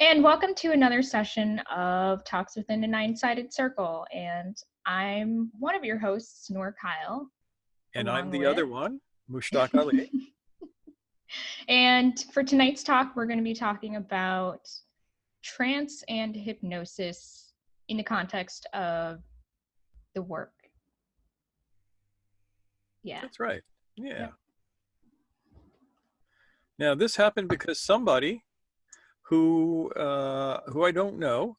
And welcome to another session of Talks Within a Nine-Sided Circle. And I'm one of your hosts, Noor Kyle. And I'm the other one, Mushtaq Ali. And for tonight's talk, we're going to be talking about trance and hypnosis in the context of the work. Yeah. That's right. Yeah. Yep. Now, this happened because somebody who I don't know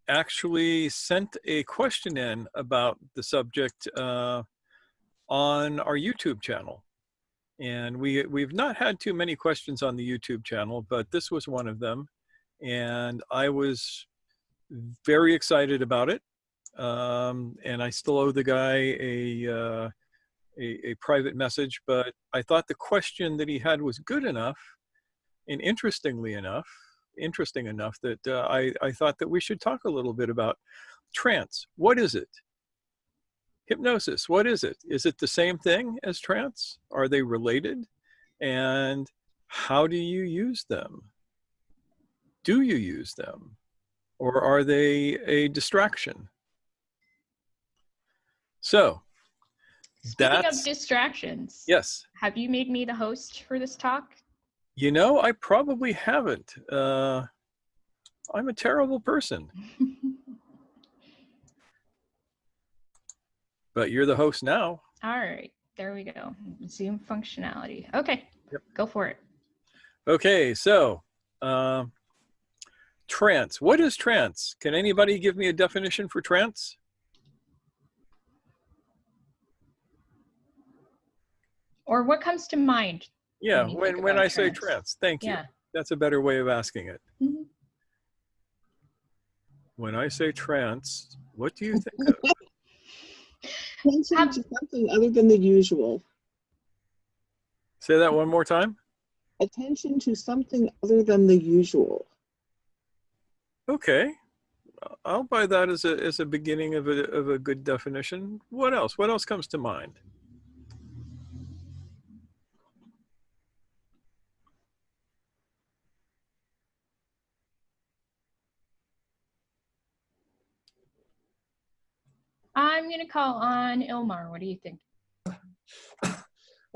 actually sent a question in about the subject on our YouTube channel. And we've not had too many questions on the YouTube channel, but this was one of them. And I was very excited about it. And I still owe the guy a private message, but I thought the question that he had was good enough and interesting enough that I thought that we should talk a little bit about trance. What is it? Hypnosis, what is it? Is it the same thing as trance? Are they related? And how do you use them? Do you use them? Or are they a distraction? So, Speaking of distractions, yes. Have you made me the host for this talk? You know, I probably haven't. I'm a terrible person. But you're the host now. All right, there we go. Zoom functionality. Okay, yep. Go for it. Okay, so trance. What is trance? Can anybody give me a definition for trance? Or what comes to mind? Yeah, when I say trance. Thank you. That's a better way of asking it. Mm-hmm. When I say trance, what do you think of? Attention to something other than the usual. Say that one more time. Attention to something other than the usual. Okay, I'll buy that as a beginning of a good definition. What else? What else comes to mind? I'm going to call on Ilmar. What do you think? Well,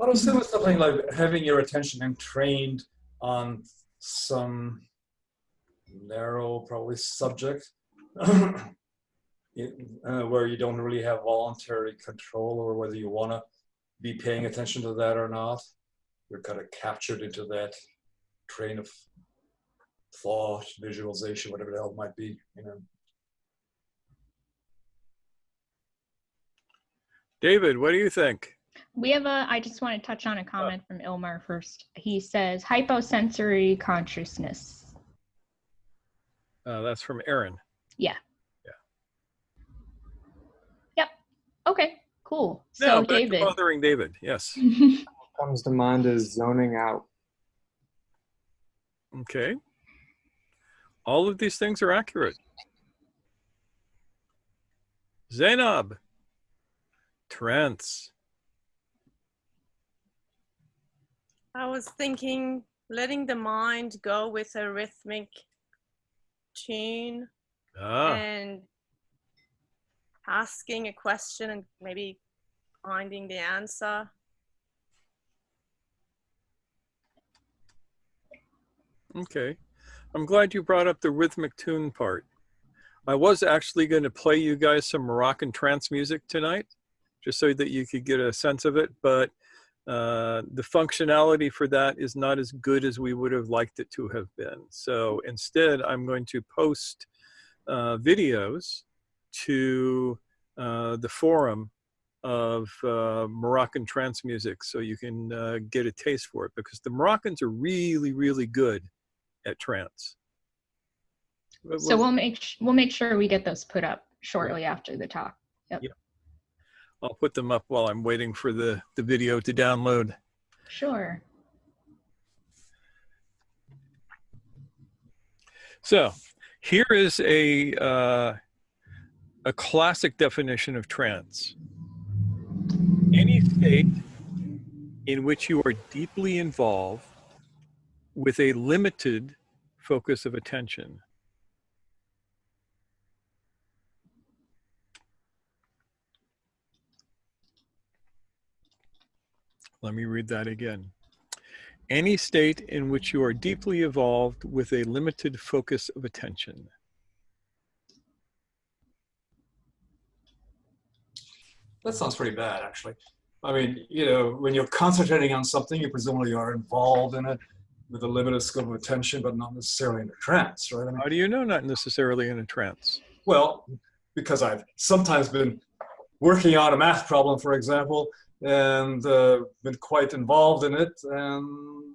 I was thinking something like having your attention trained on some narrow, probably subject where you don't really have voluntary control over whether you want to be paying attention to that or not. You're kind of captured into that train of thought, visualization, whatever the hell it might be, you know. David, what do you think? We have I just want to touch on a comment from Ilmar first. He says, hyposensory consciousness. That's from Aaron. Yeah. Yeah. Yep. Okay, cool. So now, back David. to bothering David, yes. What comes to mind is zoning out. Okay. All of these things are accurate. Zainab. Trance. I was thinking letting the mind go with a rhythmic tune and asking a question and maybe finding the answer. Okay. I'm glad you brought up the rhythmic tune part. I was actually going to play you guys some Moroccan trance music tonight, just so that you could get a sense of it, but the functionality for that is not as good as we would have liked it to have been. So instead, I'm going to post videos to the forum of Moroccan trance music, so you can get a taste for it, because the Moroccans are really, really good at trance. So we'll make sure we get those put up shortly after the talk. Yep. I'll put them up while I'm waiting for the video to download. Sure. So here is a classic definition of trance. Any state in which you are deeply involved with a limited focus of attention. Let me read that again. Any state in which you are deeply evolved with a limited focus of attention. That sounds pretty bad, actually. I mean, you know, when you're concentrating on something, you presumably are involved in it with a limited scope of attention, but not necessarily in a trance, right? I mean, How do you know not necessarily in a trance? well, because I've sometimes been working on a math problem, for example, and been quite involved in it, and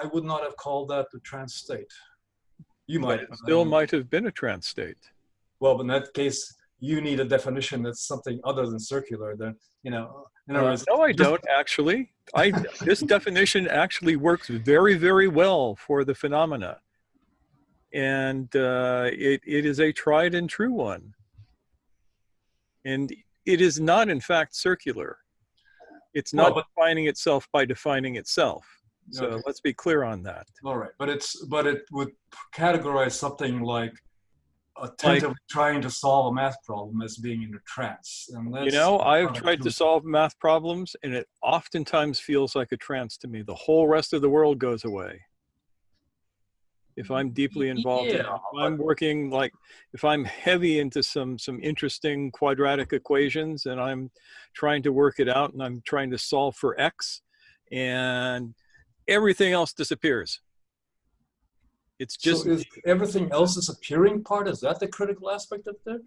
I would not have called that the trance state. You might. But it still might have been a trance state. Well, but in that case, you need a definition that's something other than circular. Then, you know, in other words, No, I don't actually. This definition actually works very, very well for the phenomena. And it is a tried and true one. And it is not, in fact, circular. It's not defining itself by defining itself. So okay. Let's be clear on that. All right, but it would categorize something like attentively trying to solve a math problem as being in a trance. And that's, you know, I've tried to solve math problems, and it oftentimes feels like a trance to me. The whole rest of the world goes away. If I'm deeply involved in it, if I'm working, like, if I'm heavy into some interesting quadratic equations and I'm trying to work it out and I'm trying to solve for X, and everything else disappears. It's just, so is everything else disappearing part? Is that the critical aspect of that?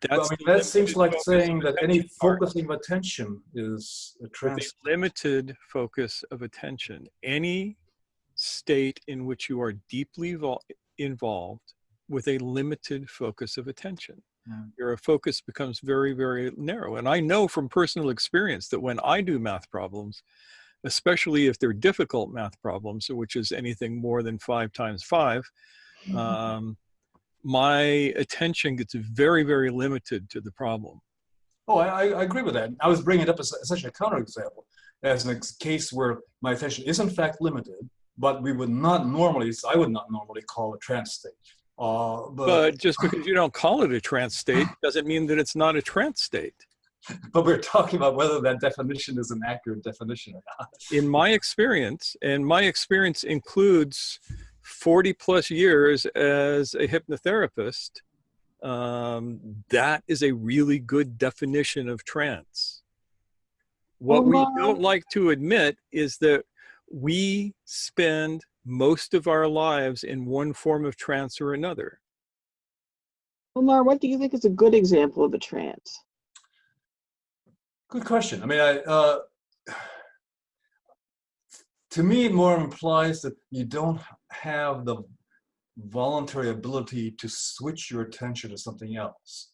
that's, I mean, that seems like saying that any focusing of attention is a trance. with a limited focus of attention. Any state in which you are deeply involved with a limited focus of attention. Your focus becomes very, very narrow. And I know from personal experience that when I do math problems, especially if they're difficult math problems, which is anything more than 5 times 5, my attention gets very, very limited to the problem. Oh, I agree with that. I was bringing it up as such a counterexample, as a case where my attention is in fact limited, but I would not normally call a trance state. But just because you don't call it a trance state doesn't mean that it's not a trance state. But we're talking about whether that definition is an accurate definition or not. In my experience, and my experience includes 40 plus years as a hypnotherapist, that is a really good definition of trance. What we don't like to admit is that we spend most of our lives in one form of trance or another. Omar, what do you think is a good example of a trance? Good question. I mean, to me, it more implies that you don't have the voluntary ability to switch your attention to something else,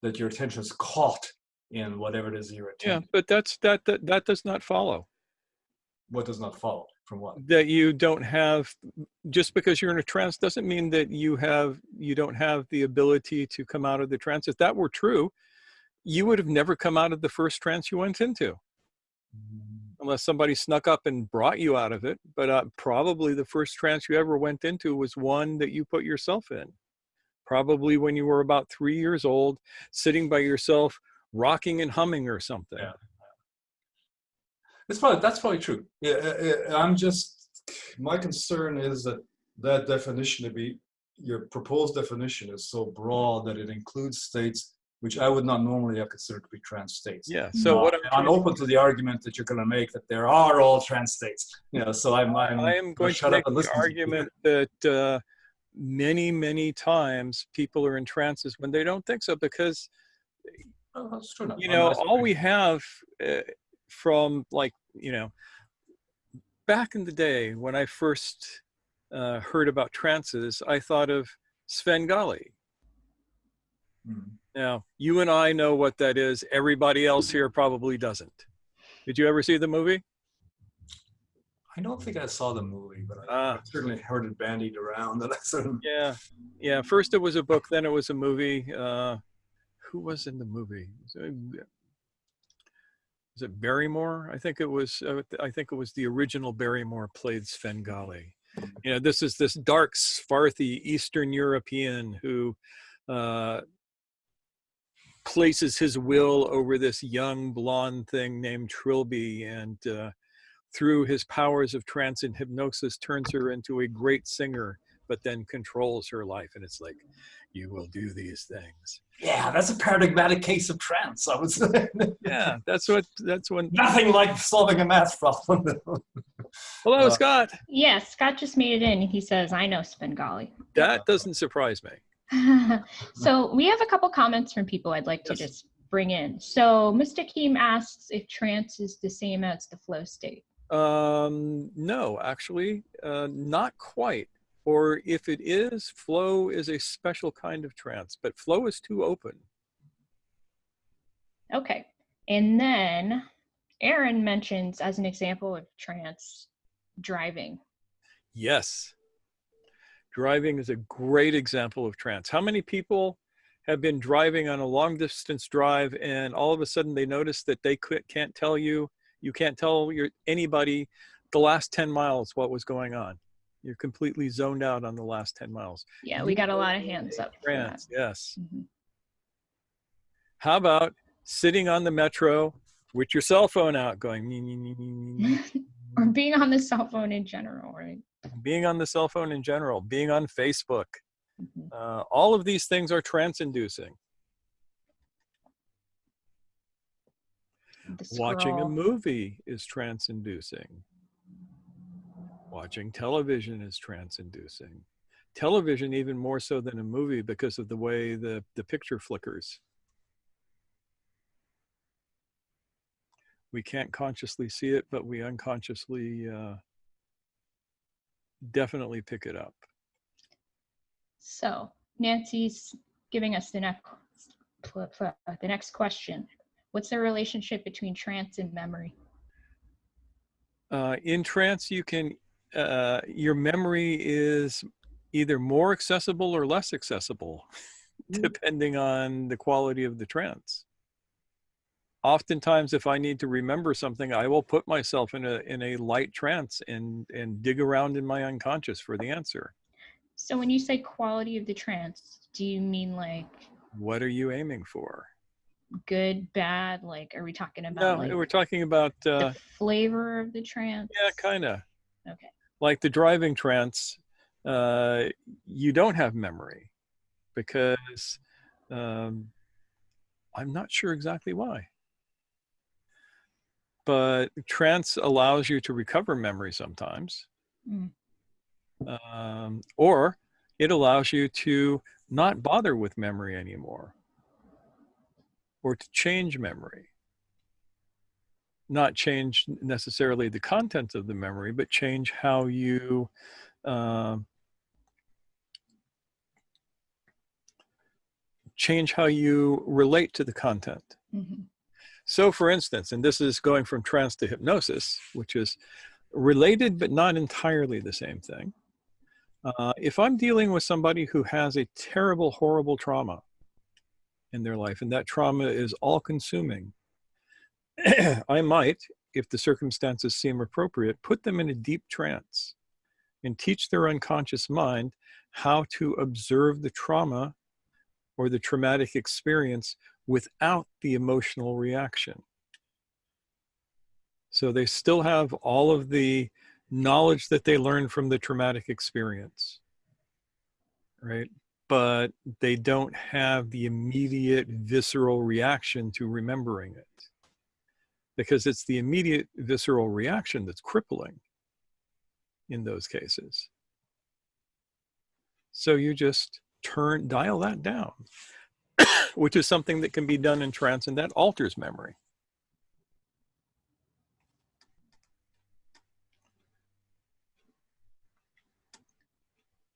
that your attention is caught in whatever it is you're attending. Yeah, but that does not follow. What does not follow from what? That you don't have, just because you're in a trance doesn't mean that you don't have the ability to come out of the trance. If that were true, you would have never come out of the first trance you went into, unless somebody snuck up and brought you out of it. But probably the first trance you ever went into was one that you put yourself in. Probably when you were about 3 years old, sitting by yourself, rocking and humming or something. Yeah. That's probably true. Yeah, my concern is that definition your proposed definition is so broad that it includes states which I would not normally have considered to be trance states. Yeah. So what I'm open to the argument that you're going to make that there are all trance states. You know, so I am going to make the argument that many times people are in trances when they don't think so, because that's true. You know, all we have from, like, you know, back in the day when I first heard about trances, I thought of Svengali. Now, you and I know what that is. Everybody else here probably doesn't. Did you ever see the movie? I don't think I saw the movie, but I certainly heard it bandied around. Yeah. First it was a book, then it was a movie. Who was in the movie? Was it Barrymore? I think it was the original Barrymore played Svengali. You know, this is this dark, swarthy Eastern European who places his will over this young blonde thing named Trilby, and through his powers of trance and hypnosis turns her into a great singer, but then controls her life. And it's like, you will do these things. Yeah, that's a paradigmatic case of trance, I would say. Yeah, that's when. Nothing like solving a math problem. Hello, Scott. Yeah, Scott just made it in. He says, I know Svengali. That doesn't surprise me. So we have a couple comments from people I'd like to just bring in. So Mr. Keem asks if trance is the same as the flow state. No, actually, not quite. Or if it is, flow is a special kind of trance, but flow is too open. Okay. And then Aaron mentions as an example of trance, driving. Yes. Driving is a great example of trance. How many people have been driving on a long distance drive and all of a sudden they notice that they can't tell you can't tell anybody the last 10 miles what was going on? You're completely zoned out on the last 10 miles. Yeah, we got a lot of hands up for that. Trance, yes. Mm-hmm. How about sitting on the metro with your cell phone out going, or being on the cell phone in general, right? Being on the cell phone in general, being on Facebook. Mm-hmm. All of these things are trance-inducing. Watching a movie is trance-inducing. Watching television is trance-inducing. Television even more so than a movie because of the way the picture flickers. We can't consciously see it, but we unconsciously definitely pick it up. So Nancy's giving us the next question. What's the relationship between trance and memory? In trance, you can, your memory is either more accessible or less accessible, depending on the quality of the trance. Oftentimes, if I need to remember something, I will put myself in a light trance and dig around in my unconscious for the answer. So when you say quality of the trance, do you mean like, what are you aiming for? Good, bad? Like, are we talking about No, like we're talking about the flavor of the trance? Yeah, kind of. Okay. Like the driving trance, you don't have memory because I'm not sure exactly why. But trance allows you to recover memory sometimes. Or it allows you to not bother with memory anymore, or to change memory. Not change necessarily the content of the memory, but change how you relate to the content. Mm-hmm. So for instance, and this is going from trance to hypnosis, which is related but not entirely the same thing. If I'm dealing with somebody who has a terrible, horrible trauma in their life, and that trauma is all-consuming, I might, if the circumstances seem appropriate, put them in a deep trance and teach their unconscious mind how to observe the trauma or the traumatic experience without the emotional reaction. So they still have all of the knowledge that they learned from the traumatic experience, right? But they don't have the immediate visceral reaction to remembering it, because it's the immediate visceral reaction that's crippling in those cases. So you just dial that down, which is something that can be done in trance, and that alters memory.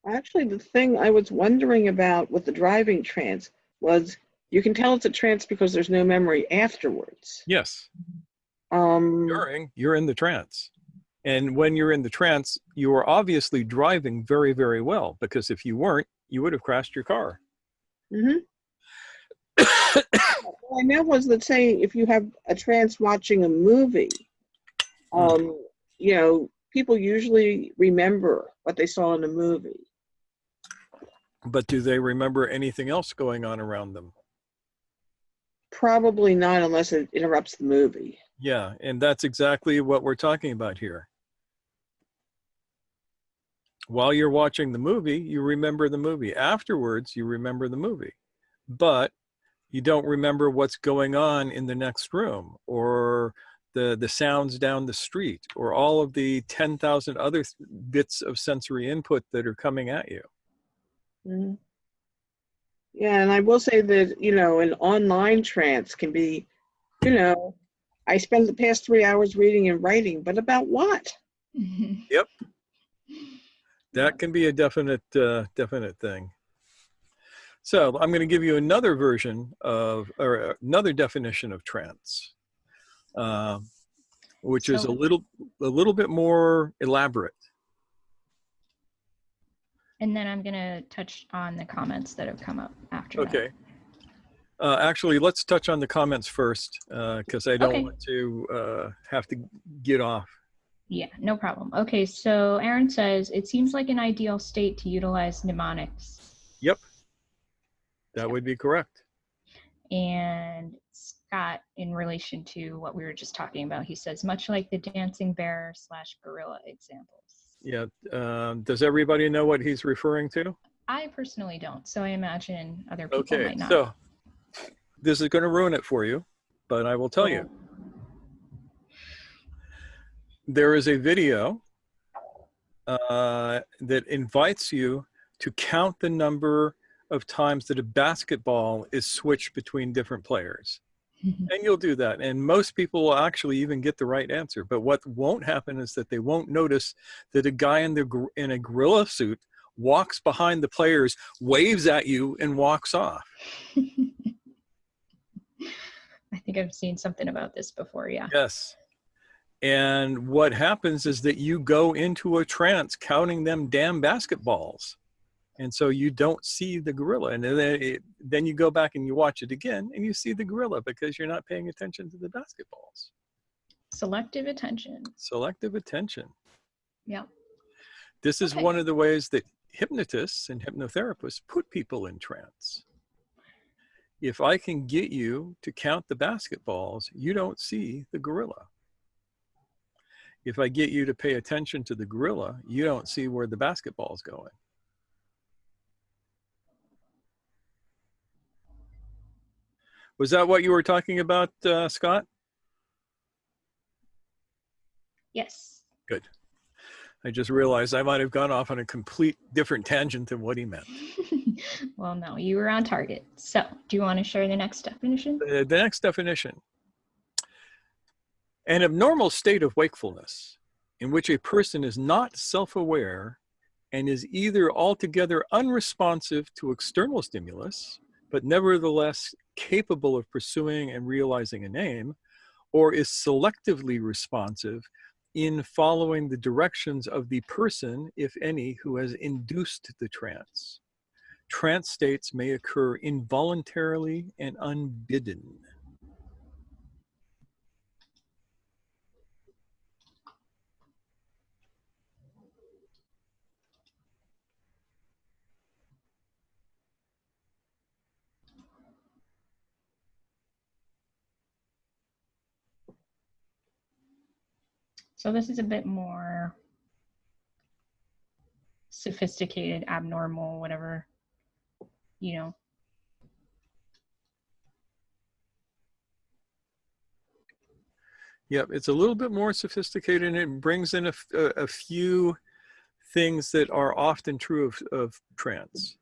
Actually, the thing I was wondering about with the driving trance was you can tell it's a trance because there's no memory afterwards. Yes. You're in the trance. And when you're in the trance, you are obviously driving very, very well, because if you weren't, you would have crashed your car. Mm-hmm. What I meant was that, say, if you have a trance watching a movie, you know, people usually remember what they saw in the movie. But do they remember anything else going on around them? Probably not unless it interrupts the movie. Yeah, and that's exactly what we're talking about here. While you're watching the movie, you remember the movie. Afterwards, you remember the movie. But you don't remember what's going on in the next room, or the sounds down the street, or all of the 10,000 other bits of sensory input that are coming at you. Mm-hmm. Yeah, and I will say that, an online trance can be, I spend the past 3 hours reading and writing, but about what? Yep. That can be a definite thing. So I'm going to give you another version of, or another definition of trance, which is a little bit more elaborate. And then I'm going to touch on the comments that have come up after that. Okay. Actually, let's touch on the comments first, because I don't want to have to get off. Yeah, no problem. Okay, so Aaron says, it seems like an ideal state to utilize mnemonics. Yep. That would be correct. And Scott, in relation to what we were just talking about, he says, much like the dancing bear / gorilla examples. Yeah. Does everybody know what he's referring to? I personally don't, so I imagine other people Okay, might not. so this is going to ruin it for you, but I will tell you. There is a video that invites you to count the number of times that a basketball is switched between different players. And you'll do that. And most people will actually even get the right answer. But what won't happen is that they won't notice that a guy in a gorilla suit walks behind the players, waves at you, and walks off. I think I've seen something about this before, yeah. Yes. And what happens is that you go into a trance counting them damn basketballs. And so you don't see the gorilla. And then you go back and you watch it again and you see the gorilla because you're not paying attention to the basketballs. Selective attention. Selective attention. Yeah. This is one of the ways that hypnotists and hypnotherapists put people in trance. If I can get you to count the basketballs, you don't see the gorilla. If I get you to pay attention to the gorilla, you don't see where the basketball's going. Was that what you were talking about, Scott? Yes. Good. I just realized I might have gone off on a complete different tangent than what he meant. Well, no, you were on target. So, do you want to share the next definition? The next definition. An abnormal state of wakefulness in which a person is not self-aware and is either altogether unresponsive to external stimulus, but nevertheless capable of pursuing and realizing an aim, or is selectively responsive in following the directions of the person, if any, who has induced the trance. Trance states may occur involuntarily and unbidden. So this is a bit more sophisticated, abnormal, whatever, you know. Yep, it's a little bit more sophisticated, and it brings in a few things that are often true of trance.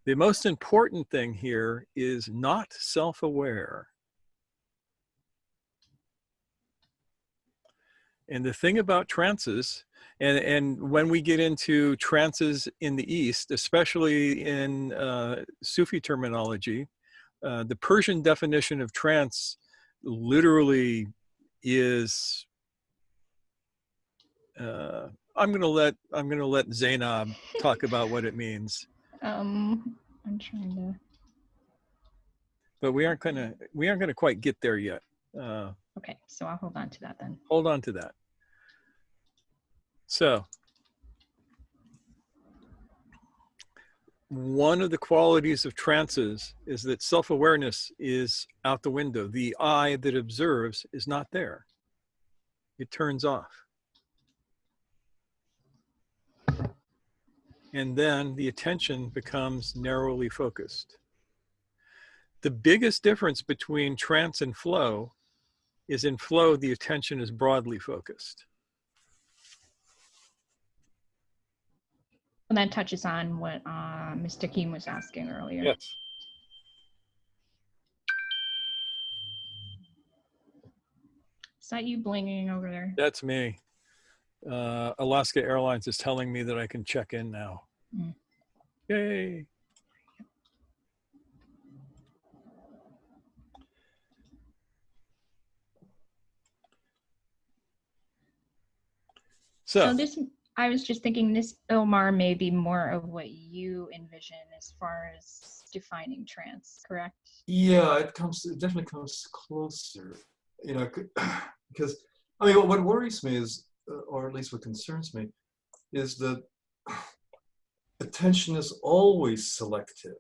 The most important thing here is not self-aware. And the thing about trances, and when we get into trances in the East, especially in Sufi terminology, the Persian definition of trance literally is, I'm gonna let Zainab talk about what it means. I'm trying to. But we aren't gonna quite get there yet. Okay, so I'll hold on to that then. Hold on to that. So one of the qualities of trances is that self-awareness is out the window. The I that observes is not there. It turns off. And then the attention becomes narrowly focused. The biggest difference between trance and flow is in flow, the attention is broadly focused. And that touches on what Mr. Keem was asking earlier. Yes. Is that you blinging over there? That's me. Alaska Airlines is telling me that I can check in now. Mm. Yay. So this, I was just thinking this, Omar, may be more of what you envision as far as defining trance, correct? Yeah, it definitely comes closer, you know, because I mean, what worries me is, or at least what concerns me, is that attention is always selective.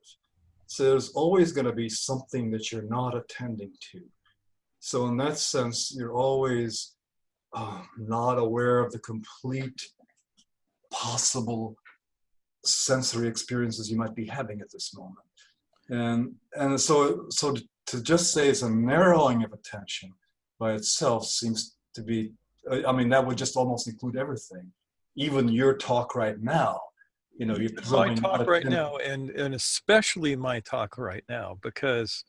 So there's always going to be something that you're not attending to. So in that sense, you're always not aware of the complete possible sensory experiences you might be having at this moment. And so to just say it's a narrowing of attention by itself seems to be, I mean, that would just almost include everything. Even your talk right now, you know, you're my talk right now, and especially my talk right now, because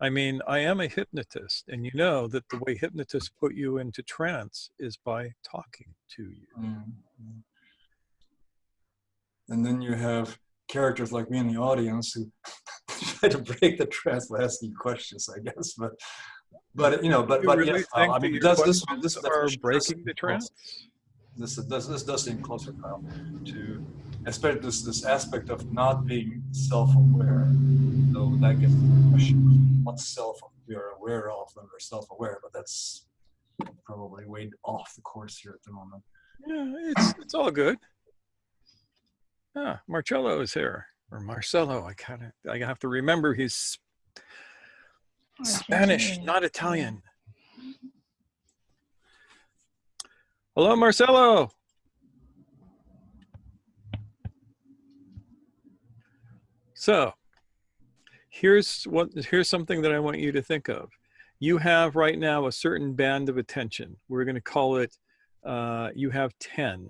I mean, I am a hypnotist, and you know that the way hypnotists put you into trance is by talking to you. Mm-hmm. And then you have characters like me in the audience who try to break the trance by asking questions, I guess. But you know, but really yes, think I that mean, your this questions are breaking the trance? This does seem closer, Kyle, to especially this aspect of not being self-aware. So that gets to the question of what self we are aware of when we're self-aware, but that's probably way off the course here at the moment. Yeah, it's all good. Ah, Marcello is here, or Marcelo. I have to remember he's Spanish, Argentinian. not Italian. Hello, Marcelo. So here's something that I want you to think of. You have right now a certain band of attention. We're going to call it, you have 10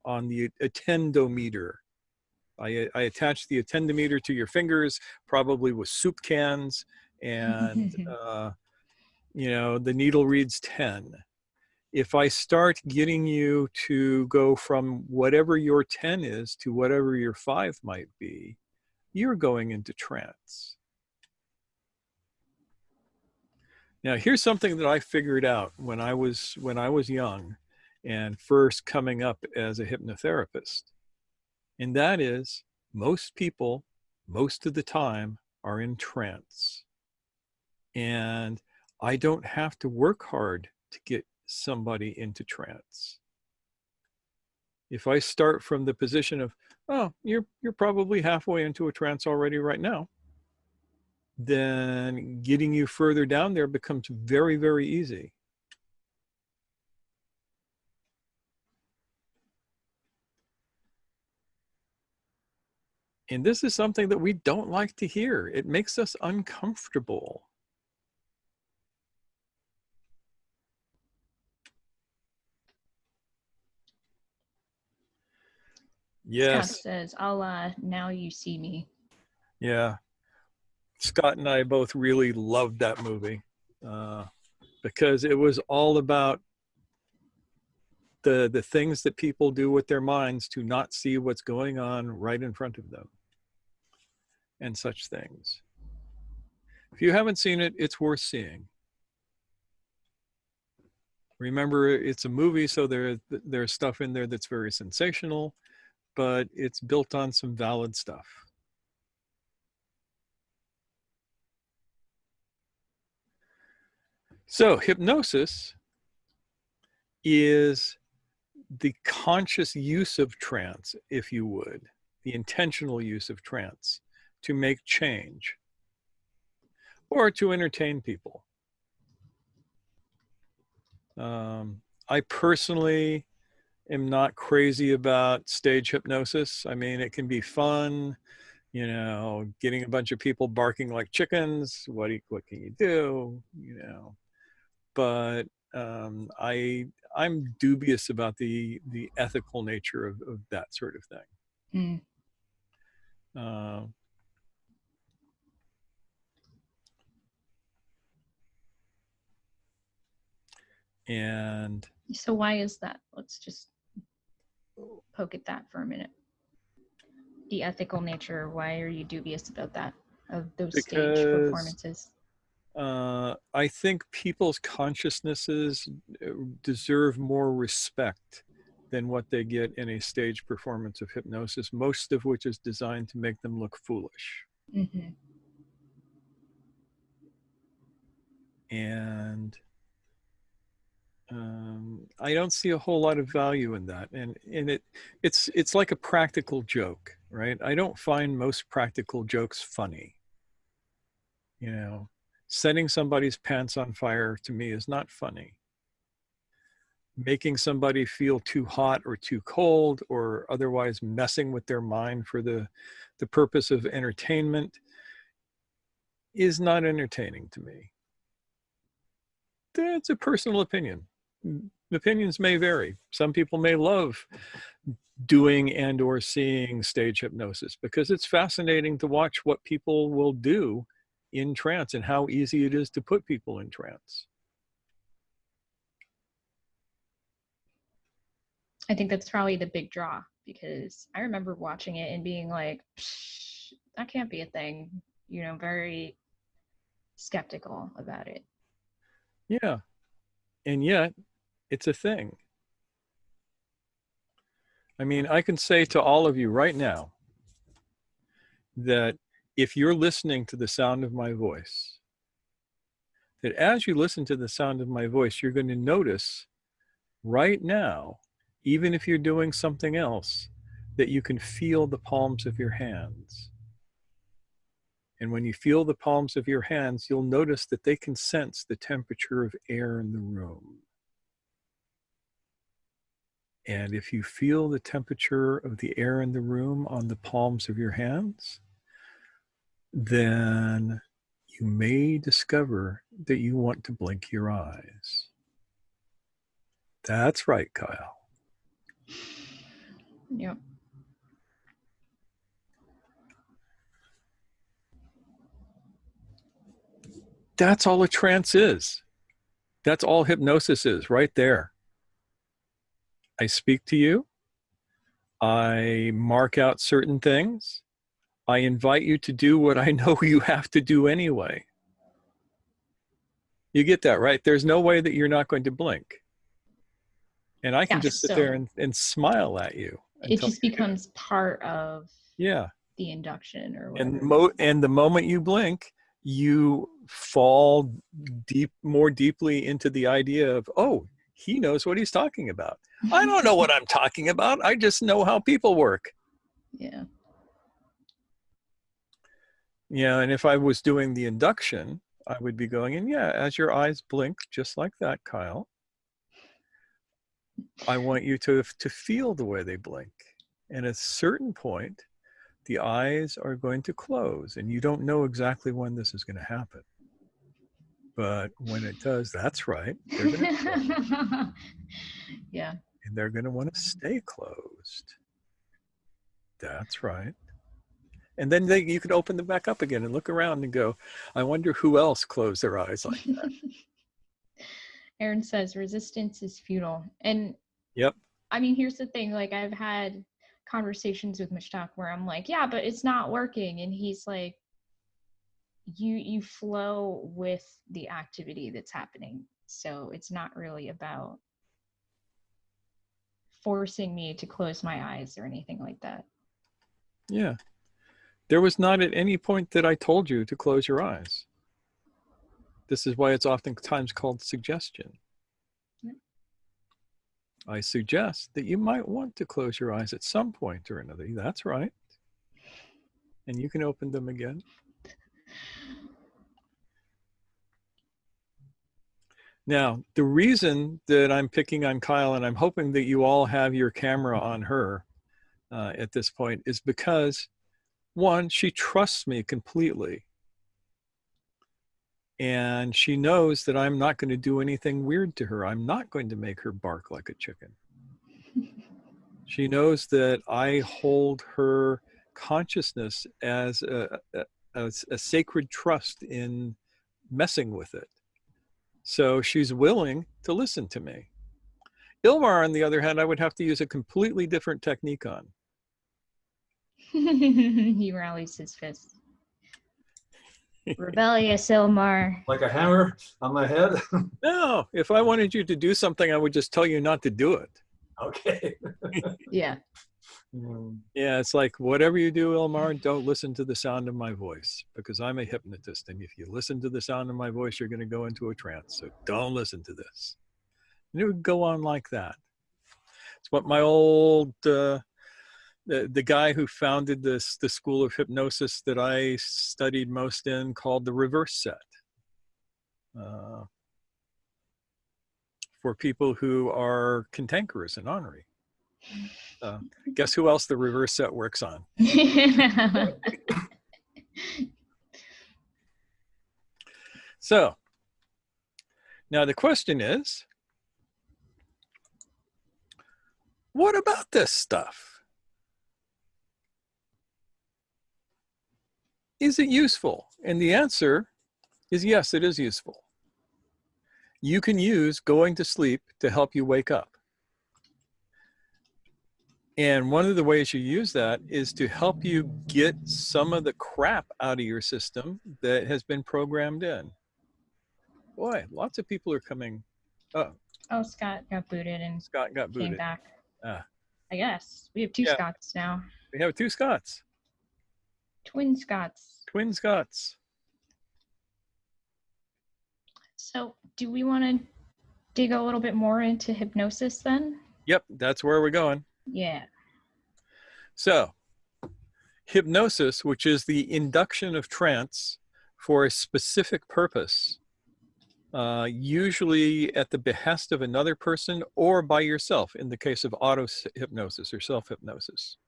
on the attendometer. I attach the attendometer to your fingers, probably with soup cans, and you know, the needle reads 10. If I start getting you to go from whatever your 10 is to whatever your 5 might be, you're going into trance. Now, here's something that I figured out when I was young and first coming up as a hypnotherapist. And that is, most people, most of the time, are in trance. And I don't have to work hard to get somebody into trance. If I start from the position of, oh, you're probably halfway into a trance already right now, then getting you further down there becomes very, very easy. And this is something that we don't like to hear. It makes us uncomfortable. Yes. Scott says, "I'll now you see me." Yeah. Scott and I both really loved that movie because it was all about the things that people do with their minds to not see what's going on right in front of them and such things. If you haven't seen it, it's worth seeing. Remember, it's a movie, so there's stuff in there that's very sensational, but it's built on some valid stuff. So hypnosis is the conscious use of trance, if you would, the intentional use of trance to make change or to entertain people. I personally am not crazy about stage hypnosis. I mean, it can be fun, you know, getting a bunch of people barking like chickens. What can you do, you know? But I'm dubious about the ethical nature of that sort of thing. Mm. And So why is that? Let's just poke at that for a minute. The ethical nature, why are you dubious about that, of those stage performances? I think people's consciousnesses deserve more respect than what they get in a stage performance of hypnosis, most of which is designed to make them look foolish. Mm-hmm. And I don't see a whole lot of value in that. And it's like a practical joke, right? I don't find most practical jokes funny. You know, setting somebody's pants on fire to me is not funny. Making somebody feel too hot or too cold or otherwise messing with their mind for the purpose of entertainment is not entertaining to me. That's a personal opinion. Opinions may vary. Some people may love doing and or seeing stage hypnosis because it's fascinating to watch what people will do in trance and how easy it is to put people in trance. I think that's probably the big draw, because I remember watching it and being like, that can't be a thing, you know, very skeptical about it. Yeah. And yet it's a thing. I mean, I can say to all of you right now that if you're listening to the sound of my voice, that as you listen to the sound of my voice, you're going to notice right now, even if you're doing something else, that you can feel the palms of your hands. And when you feel the palms of your hands, you'll notice that they can sense the temperature of air in the room. And if you feel the temperature of the air in the room on the palms of your hands, then you may discover that you want to blink your eyes. That's right, Kyle. Yep. That's all a trance is. That's all hypnosis is right there. I speak to you. I mark out certain things. I invite you to do what I know you have to do anyway. You get that, right? There's no way that you're not going to blink. And I can just sit there and smile at you. It just becomes part of the induction or whatever. And the moment you blink, you fall more deeply into the idea of, oh, he knows what he's talking about. I don't know what I'm talking about. I just know how people work. Yeah. Yeah, and if I was doing the induction, I would be going, and yeah, as your eyes blink, just like that, Kyle, I want you to feel the way they blink. And at a certain point, the eyes are going to close, and you don't know exactly when this is going to happen. But when it does, that's right. They're going to close. Yeah. And they're going to want to stay closed. That's right. And then you can open them back up again and look around and go, I wonder who else closed their eyes like that. Aaron says resistance is futile. And yep. I mean, here's the thing, like I've had conversations with Mushtaq where I'm like, yeah, but it's not working. And he's like, you flow with the activity that's happening. So it's not really about forcing me to close my eyes or anything like that. Yeah. There was not at any point that I told you to close your eyes. This is why it's oftentimes called suggestion. I suggest that you might want to close your eyes at some point or another. That's right. And you can open them again. Now, the reason that I'm picking on Kyle, and I'm hoping that you all have your camera on her at this point, is because, one, she trusts me completely. And she knows that I'm not going to do anything weird to her. I'm not going to make her bark like a chicken. She knows that I hold her consciousness as a sacred trust in messing with it. So she's willing to listen to me. Ilmar, on the other hand, I would have to use a completely different technique on. He rallies his fist. Rebellious Ilmar. Like a hammer on my head. No, if I wanted you to do something, I would just tell you not to do it. Okay. Yeah. Yeah, it's like, whatever you do, Ilmar, don't listen to the sound of my voice, because I'm a hypnotist. And if you listen to the sound of my voice, you're going to go into a trance. So don't listen to this. And it would go on like that. It's what my old, the guy who founded the school of hypnosis that I studied most in called the reverse set. For people who are cantankerous and ornery. Guess who else the reverse set works on? So, now the question is, what about this stuff? Is it useful? And the answer is yes, it is useful. You can use going to sleep to help you wake up. And one of the ways you use that is to help you get some of the crap out of your system that has been programmed in. Boy, lots of people are coming. Oh, Scott got booted and Scott got came booted. back. Ah. I guess. We have two Yeah. Scotts now. We have two Scotts. Twin Scotts. Twin Scotts. So do we want to dig a little bit more into hypnosis then? Yep, that's where we're going. Yeah. So, hypnosis, which is the induction of trance for a specific purpose, usually at the behest of another person or by yourself in the case of auto-hypnosis or self-hypnosis.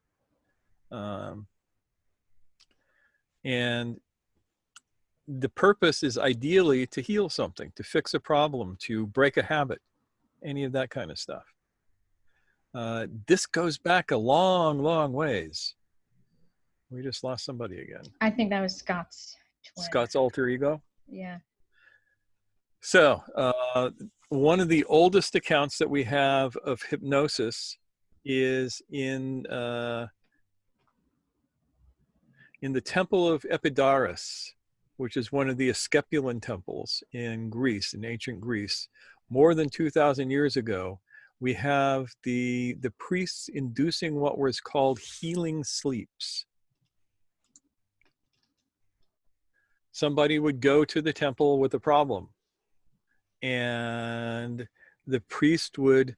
And the purpose is ideally to heal something, to fix a problem, to break a habit, any of that kind of stuff. This goes back a long, long ways. We just lost somebody again. I think that was Scott's twin. Scott's alter ego? Yeah. So one of the oldest accounts that we have of hypnosis is in the temple of Epidaurus, which is one of the Asclepian temples in Greece, in ancient Greece. More than 2,000 years ago, we have the priests inducing what was called healing sleeps. Somebody would go to the temple with a problem, and the priest would,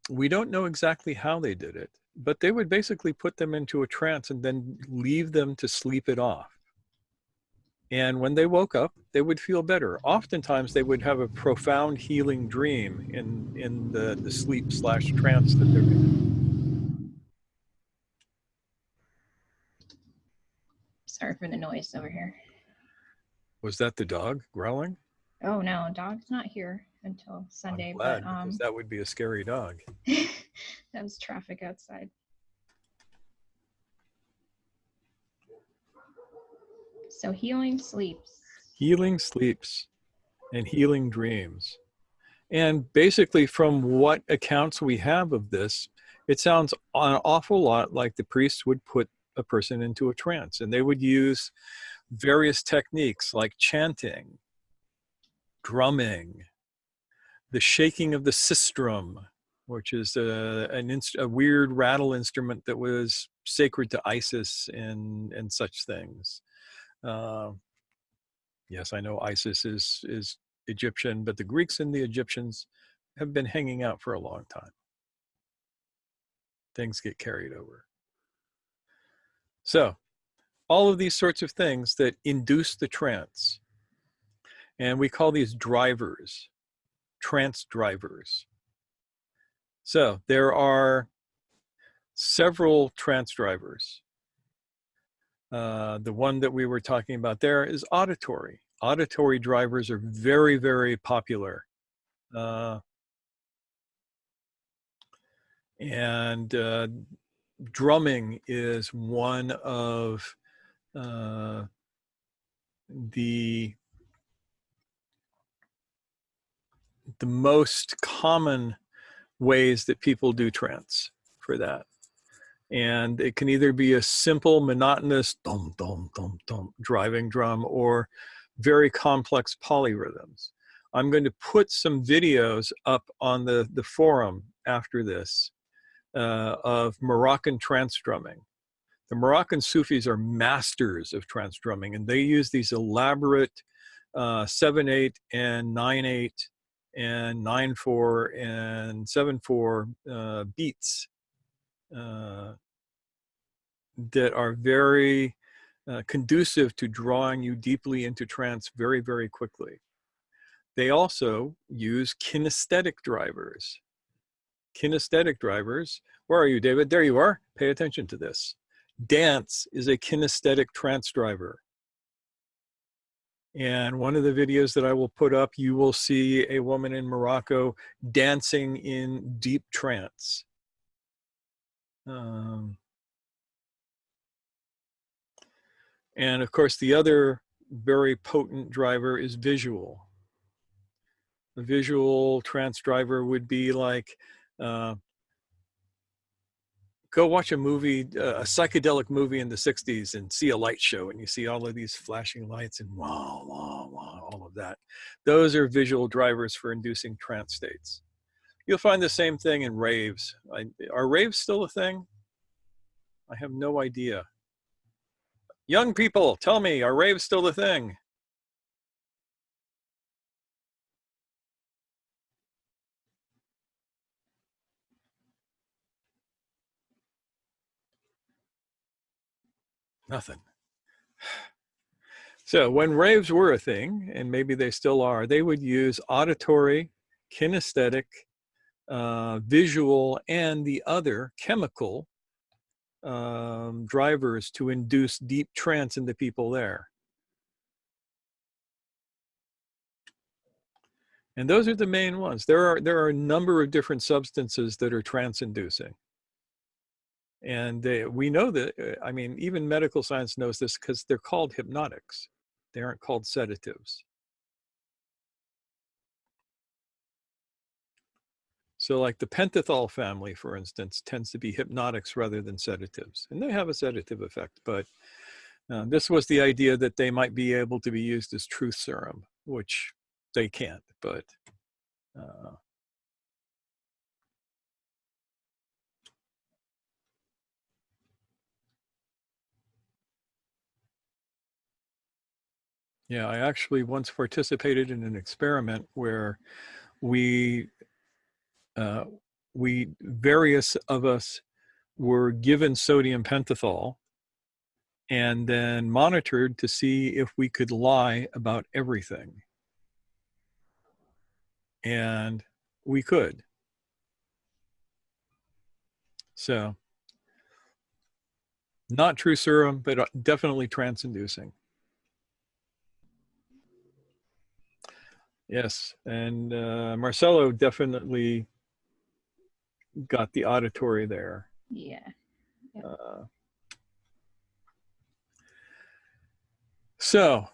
we don't know exactly how they did it, but they would basically put them into a trance and then leave them to sleep it off. And when they woke up, they would feel better. Oftentimes, they would have a profound healing dream in the sleep/trance that they're in. Sorry for the noise over here. Was that the dog growling? Oh no, dog's not here until Sunday. I'm glad, but because that would be a scary dog. that was traffic outside. So healing sleeps. Healing sleeps and healing dreams. And basically, from what accounts we have of this, it sounds an awful lot like the priests would put a person into a trance, and they would use various techniques like chanting, drumming, the shaking of the sistrum, which is a weird rattle instrument that was sacred to Isis and such things. Yes, I know Isis is Egyptian, but the Greeks and the Egyptians have been hanging out for a long time. Things get carried over. So all of these sorts of things that induce the trance, and we call these drivers, trance drivers. So there are several trance drivers. The one that we were talking about there is auditory. Auditory drivers are very, very popular. And drumming is one of the most common ways that people do trance for that. And it can either be a simple, monotonous dum, dum, dum, dum, driving drum, or very complex polyrhythms. I'm going to put some videos up on the forum after this of Moroccan trance drumming. The Moroccan Sufis are masters of trance drumming, and they use these elaborate 7/8 and 9/8 and 9/4 and 7/4 beats that are very conducive to drawing you deeply into trance very, very quickly. They also use kinesthetic drivers. Kinesthetic drivers, where are you, David? There you are. Pay attention to this. Dance is a kinesthetic trance driver. And one of the videos that I will put up, you will see a woman in Morocco dancing in deep trance. And of course, the other very potent driver is visual. A visual trance driver would be like, go watch a movie, a psychedelic movie in the 60s and see a light show, and you see all of these flashing lights and wow, wow, wow, all of that. Those are visual drivers for inducing trance states. You'll find the same thing in raves. Are raves still a thing? I have no idea. Young people, tell me, are raves still a thing? Nothing. So when raves were a thing, and maybe they still are, they would use auditory, kinesthetic, visual, and the other chemical drivers to induce deep trance in the people there. And those are the main ones. There are a number of different substances that are trance inducing. And we know that, I mean, even medical science knows this because they're called hypnotics. They aren't called sedatives. So like the pentothal family, for instance, tends to be hypnotics rather than sedatives. And they have a sedative effect, but this was the idea that they might be able to be used as truth serum, which they can't, but yeah, I actually once participated in an experiment where various of us were given sodium pentothal and then monitored to see if we could lie about everything. And we could. So not true serum, but definitely trance inducing. Yes, and Marcelo definitely got the auditory there. Yeah. Yep. So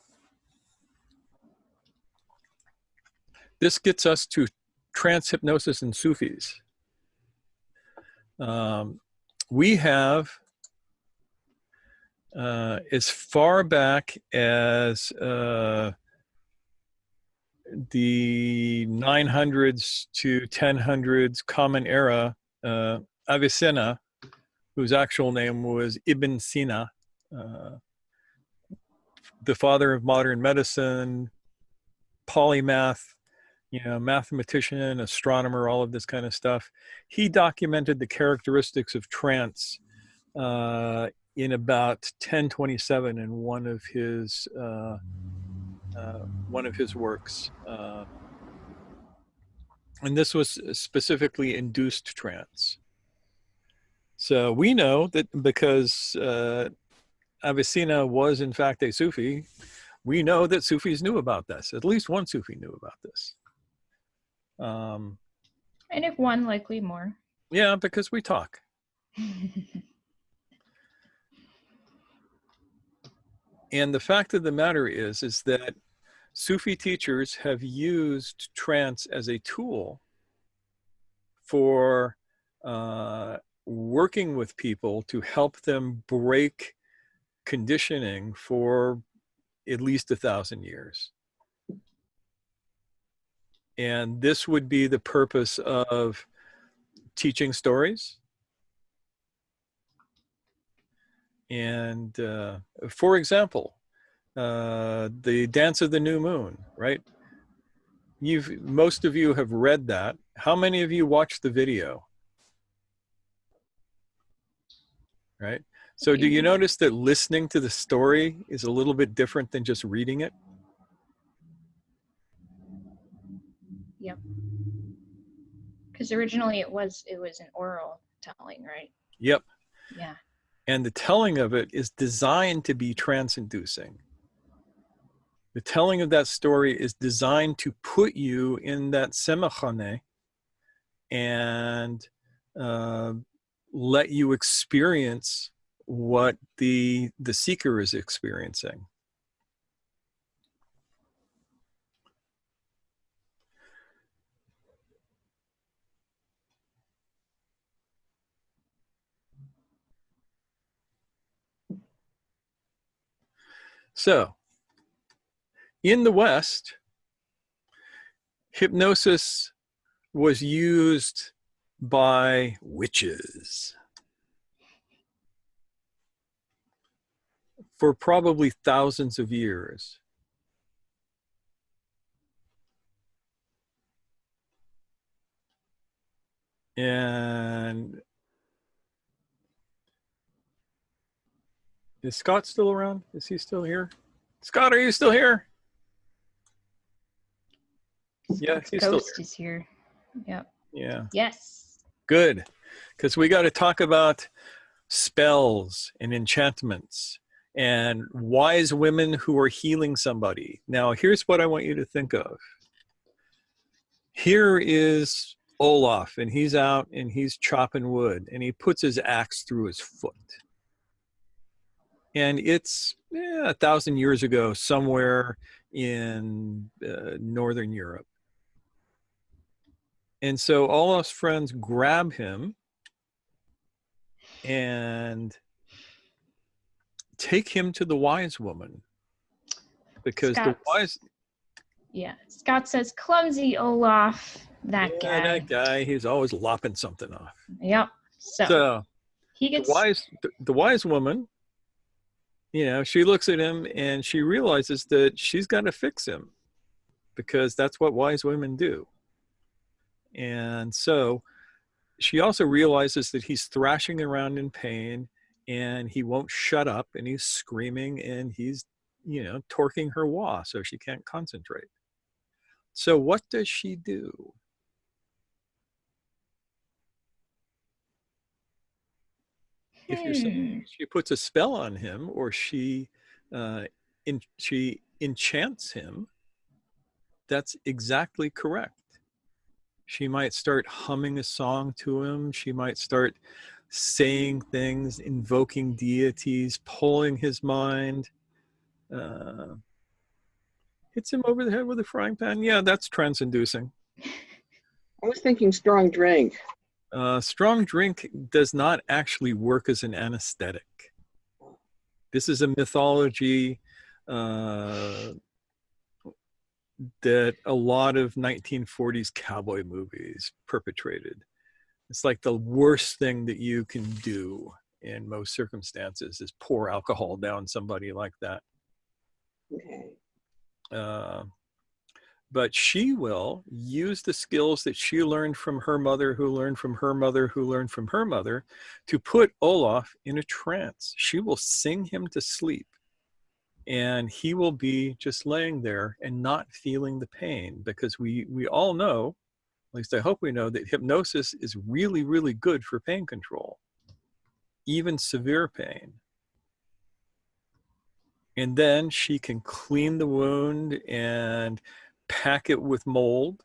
this gets us to trance hypnosis and Sufis. We have as far back as the 900s to 1000s Common Era, Avicenna, whose actual name was Ibn Sina, the father of modern medicine, polymath, mathematician, astronomer, all of this kind of stuff. He documented the characteristics of trance in about 1027 in one of his works. And this was specifically induced trance. So we know that because Avicenna was in fact a Sufi, we know that Sufis knew about this. At least one Sufi knew about this. And if one, likely more. Yeah, because we talk. And the fact of the matter is that Sufi teachers have used trance as a tool for working with people to help them break conditioning for at least 1,000 years. And this would be the purpose of teaching stories. And for example, the Dance of the New Moon, right? Most of you have read that. How many of you watched the video? Right? So do you notice that listening to the story is a little bit different than just reading it? Yep. Because originally it was an oral telling, right? Yep. Yeah. And the telling of it is designed to be trance-inducing. The telling of that story is designed to put you in that semachane and let you experience what the seeker is experiencing. So, in the West, hypnosis was used by witches for probably thousands of years. And is Scott still around? Is he still here? Scott, are you still here? Yeah, Scott's he's still ghost here. is here. Yep. Yeah. Yes. Good. Because we got to talk about spells and enchantments and wise women who are healing somebody. Now, here's what I want you to think of. Here is Olaf, and he's out and he's chopping wood, and he puts his axe through his foot. And it's 1,000 years ago, somewhere in Northern Europe. And so Olaf's friends grab him and take him to the wise woman. Because the wise... Yeah, Scott says, clumsy Olaf, that guy. That guy, he's always lopping something off. Yep. So he gets... The wise woman, she looks at him and she realizes that she's got to fix him because that's what wise women do. And so she also realizes that he's thrashing around in pain and he won't shut up and he's screaming and he's, torquing her wah so she can't concentrate. So what does she do? If you're saying she puts a spell on him or she enchants him, that's exactly correct. She might start humming a song to him. She might start saying things, invoking deities, pulling his mind. Hits him over the head with a frying pan. Yeah, that's trance-inducing. I was thinking strong drink. Strong drink does not actually work as an anesthetic. This is a mythology that a lot of 1940s cowboy movies perpetrated. It's like the worst thing that you can do in most circumstances is pour alcohol down somebody like that. Okay. but she will use the skills that she learned from her mother, who learned from her mother, who learned from her mother, to put Olaf in a trance. She will sing him to sleep, and he will be just laying there and not feeling the pain, because we all know, at least I hope we know, that hypnosis is really, really good for pain control, even severe pain. And then she can clean the wound and pack it with mold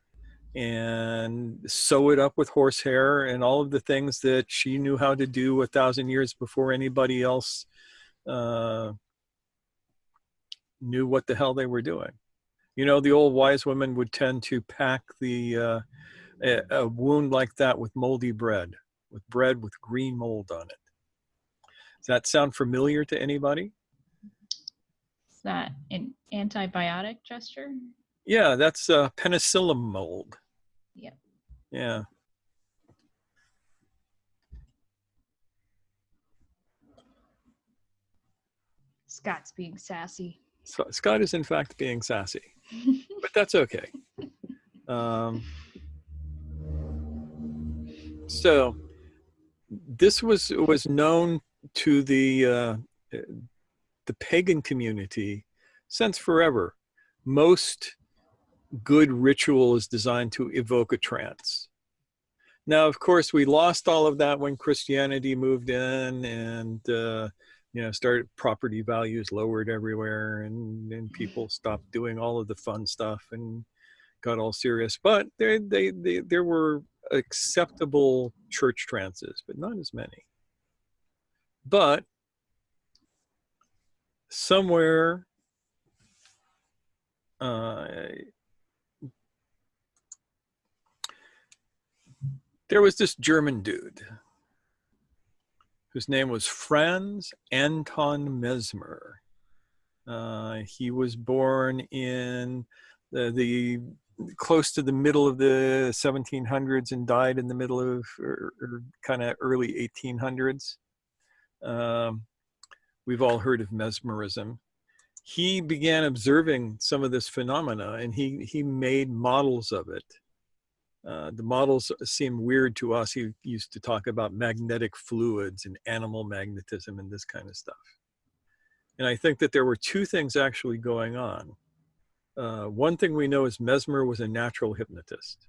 and sew it up with horsehair and all of the things that she knew how to do 1,000 years before anybody else knew what the hell they were doing. You know, the old wise women would tend to pack a wound like that with moldy bread with green mold on it. Does that sound familiar to anybody? Is that an antibiotic gesture? Yeah, that's penicillin mold. Yep. Yeah. Scott's being sassy. So Scott is in fact being sassy, but that's okay. So this was known to the pagan community since forever. Most good ritual is designed to evoke a trance. Now, of course, we lost all of that when Christianity moved in, and started property values lowered everywhere, and people stopped doing all of the fun stuff and got all serious. But there were acceptable church trances, but not as many. But somewhere there was this German dude whose name was Franz Anton Mesmer. He was born in the close to the middle of the 1700s and died in the middle of kind of early 1800s. We've all heard of mesmerism. He began observing some of this phenomena, and he made models of it. The models seem weird to us. He used to talk about magnetic fluids and animal magnetism and this kind of stuff. And I think that there were two things actually going on. One thing we know is Mesmer was a natural hypnotist.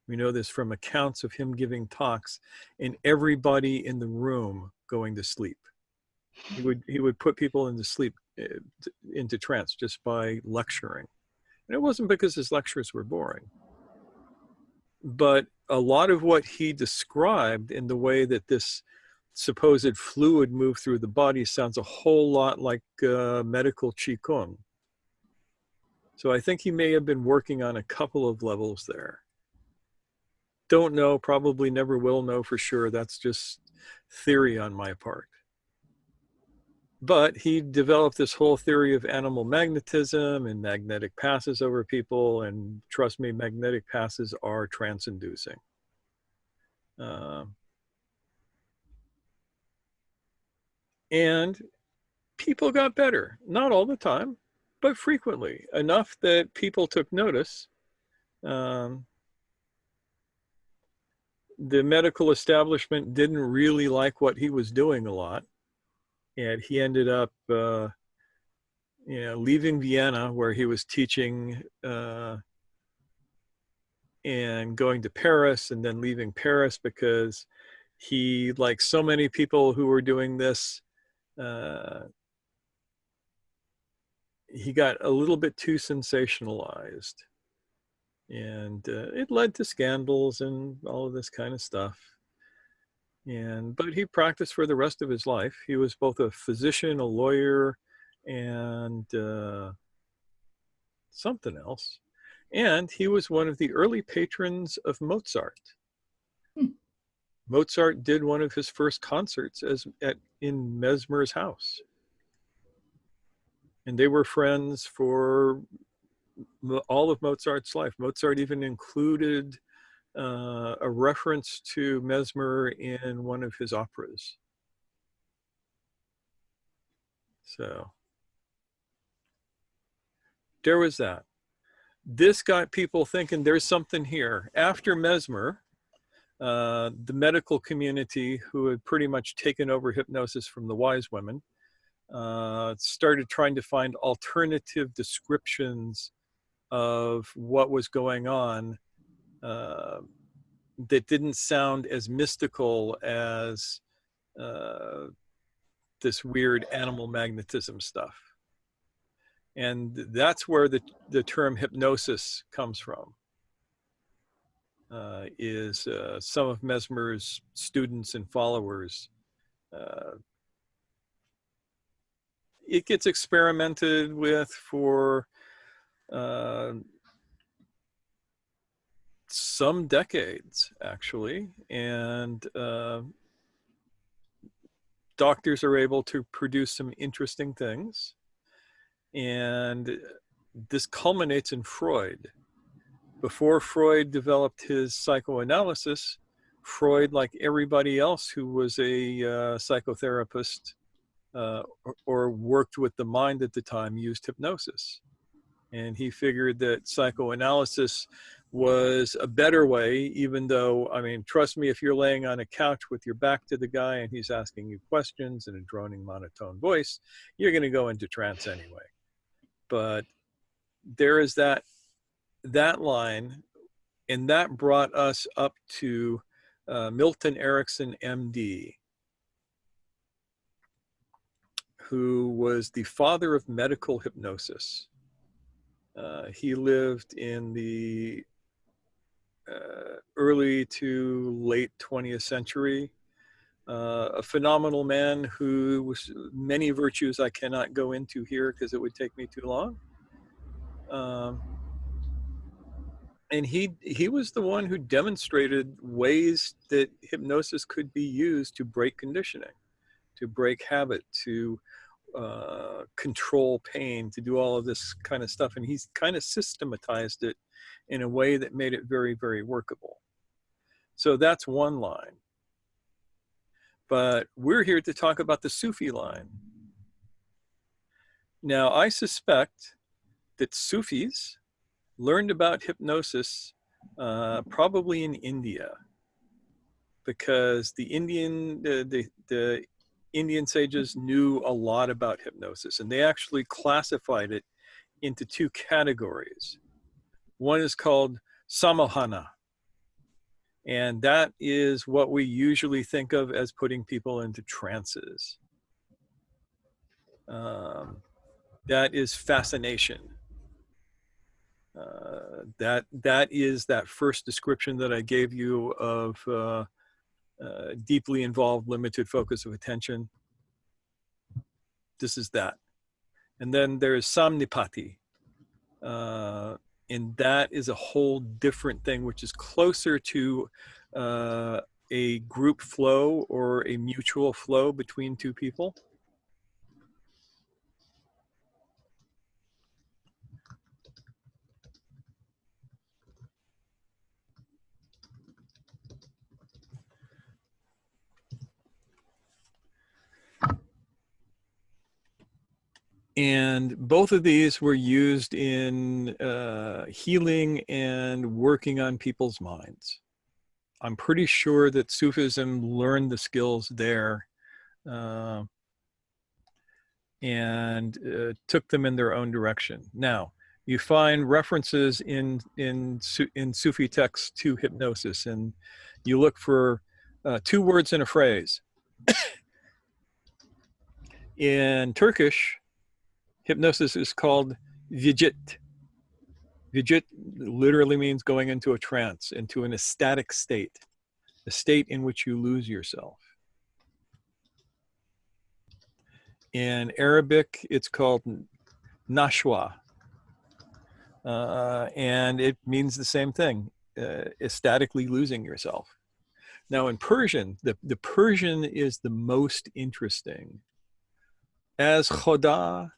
We know this from accounts of him giving talks and everybody in the room going to sleep. He would put people into sleep, into trance, just by lecturing. And it wasn't because his lectures were boring, but a lot of what he described in the way that this supposed fluid moved through the body sounds a whole lot like medical qigong. So I think he may have been working on a couple of levels there. Don't know, probably never will know for sure. That's just theory on my part. But he developed this whole theory of animal magnetism and magnetic passes over people. And trust me, magnetic passes are trance-inducing. And people got better, not all the time, but frequently, enough that people took notice. The medical establishment didn't really like what he was doing a lot. And he ended up leaving Vienna, where he was teaching, and going to Paris, and then leaving Paris because he, like so many people who were doing this, he got a little bit too sensationalized. And it led to scandals and all of this kind of stuff. But he practiced for the rest of his life. He was both a physician, a lawyer, and something else. And he was one of the early patrons of Mozart. Mozart did one of his first concerts in Mesmer's house. And they were friends for all of Mozart's life. Mozart even included a reference to Mesmer in one of his operas. So there was that. this got people thinking there's something here. After Mesmer, the medical community, who had pretty much taken over hypnosis from the wise women, started trying to find alternative descriptions of what was going on that didn't sound as mystical as this weird animal magnetism stuff. And that's where the term hypnosis comes from. Is some of Mesmer's students and followers. It gets experimented with for some decades, actually, and doctors are able to produce some interesting things. And this culminates in Freud. Before Freud developed his psychoanalysis, Freud, like everybody else who was a psychotherapist or worked with the mind at the time, used hypnosis. And he figured that psychoanalysis was a better way, even though, I mean, trust me, if you're laying on a couch with your back to the guy and he's asking you questions in a droning monotone voice, you're going to go into trance anyway. But there is that line, and that brought us up to Milton Erickson, MD, who was the father of medical hypnosis. He lived in the early to late 20th century. A phenomenal man who was many virtues I cannot go into here because it would take me too long. And he was the one who demonstrated ways that hypnosis could be used to break conditioning, to break habit, to control pain, to do all of this kind of stuff. And he's kind of systematized it in a way that made it very, very workable. So that's one line. But we're here to talk about the Sufi line. Now, I suspect that Sufis learned about hypnosis probably in India, because the Indian sages knew a lot about hypnosis, and they actually classified it into two categories. One is called samohana, and that is what we usually think of as putting people into trances. That is fascination. That is that first description that I gave you of deeply involved, limited focus of attention. This is that. And then there's samnipati. And that is a whole different thing, which is closer to a group flow or a mutual flow between two people. And both of these were used in healing and working on people's minds. I'm pretty sure that Sufism learned the skills there and took them in their own direction. Now, you find references in Sufi texts to hypnosis, and you look for two words in a phrase. In Turkish, hypnosis is called vijit. Vijit literally means going into a trance, into an ecstatic state, a state in which you lose yourself. In Arabic, it's called nashwa, and it means the same thing, ecstatically losing yourself. Now in Persian, the Persian is the most interesting. As khoda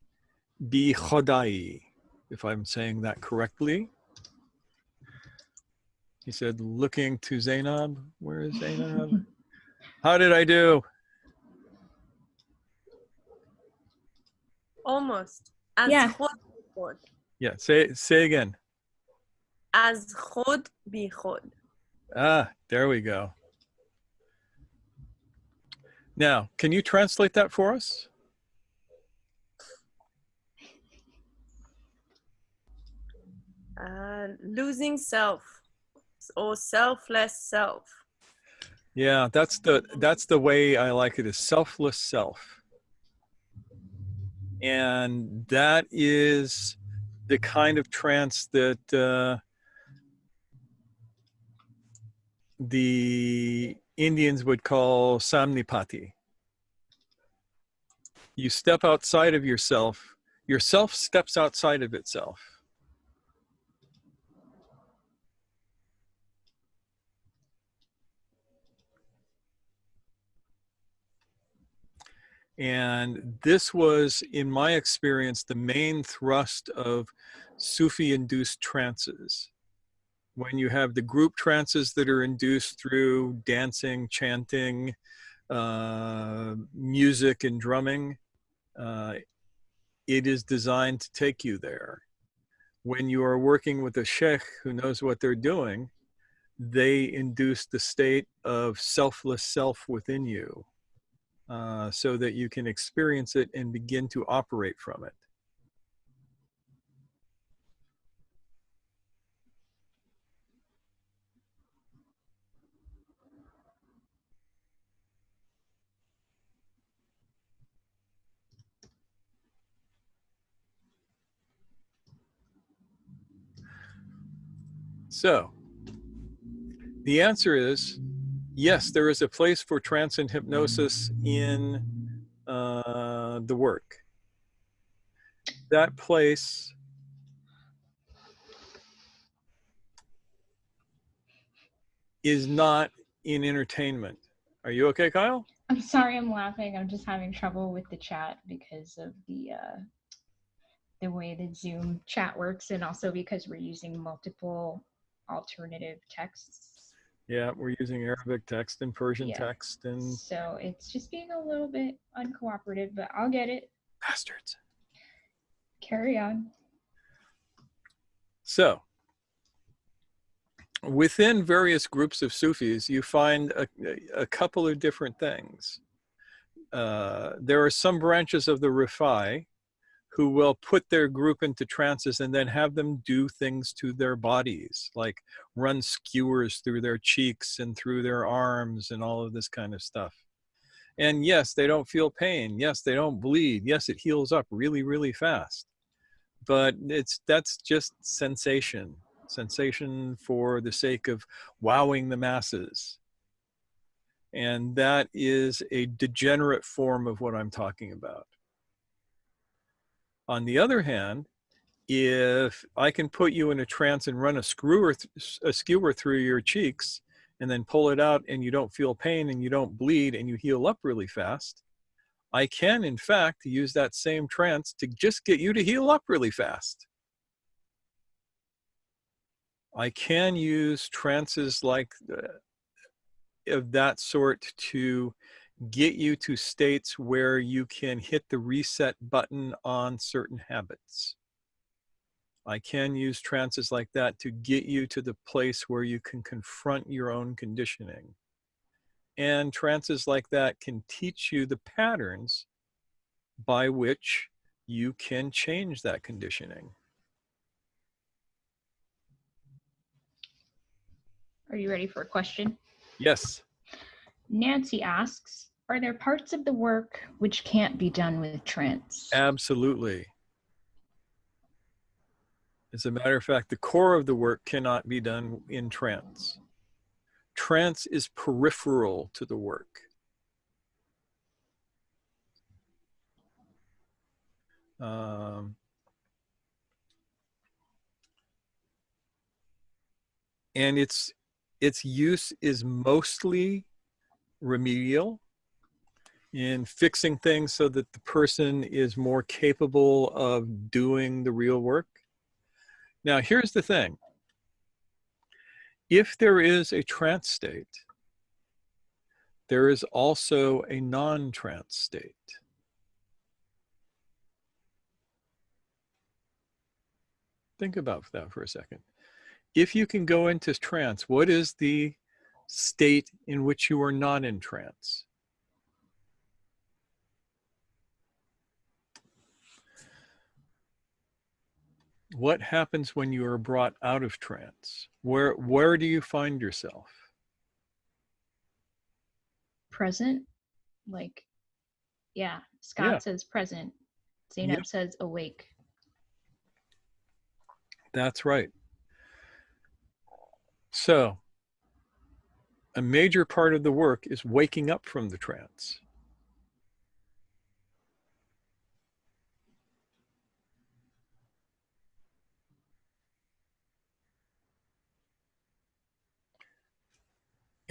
bi khodai, if I'm saying that correctly. He said, looking to Zainab. Where is Zainab? How did I do? Almost. As Yeah. Hollywood. Yeah, say again. از خود بی خود. Ah, there we go. Now, can you translate that for us? Losing self or selfless self. Yeah, that's the way I like it, is selfless self. And that is the kind of trance that the Indians would call samnipati. You step outside of yourself steps outside of itself. And this was, in my experience, the main thrust of Sufi-induced trances. When you have the group trances that are induced through dancing, chanting, music, and drumming, it is designed to take you there. When you are working with a sheikh who knows what they're doing, they induce the state of selfless self within you, so that you can experience it and begin to operate from it. So the answer is yes, there is a place for trance and hypnosis in the work. That place is not in entertainment. Are you okay, Kyle? I'm sorry, I'm laughing. I'm just having trouble with the chat because of the way the Zoom chat works, and also because we're using multiple alternative texts. Yeah, we're using Arabic text and Persian text, and so it's just being a little bit uncooperative, but I'll get it. bastards. Carry on. So within various groups of Sufis, you find a couple of different things. There are some branches of the Rifai who will put their group into trances and then have them do things to their bodies, like run skewers through their cheeks and through their arms and all of this kind of stuff. And yes, they don't feel pain. Yes, they don't bleed. Yes, it heals up really, really fast. But that's just sensation for the sake of wowing the masses. And that is a degenerate form of what I'm talking about. On the other hand, if I can put you in a trance and run a skewer through your cheeks and then pull it out and you don't feel pain and you don't bleed and you heal up really fast, I can, in fact, use that same trance to just get you to heal up really fast. I can use trances like of that sort to get you to states where you can hit the reset button on certain habits. I can use trances like that to get you to the place where you can confront your own conditioning. And trances like that can teach you the patterns by which you can change that conditioning. Are you ready for a question? Yes. Nancy asks, are there parts of the work which can't be done with trance? Absolutely. As a matter of fact, the core of the work cannot be done in trance. Trance is peripheral to the work. And its use is mostly remedial, in fixing things so that the person is more capable of doing the real work. Now, here's the thing. If there is a trance state, there is also a non-trance state. Think about that for a second. if you can go into trance, what is the state in which you are not in trance? What happens when you are brought out of trance? Where do you find yourself? Present, like, yeah. Scott Yeah. says present. Zainab says awake. That's right. So, a major part of the work is waking up from the trance.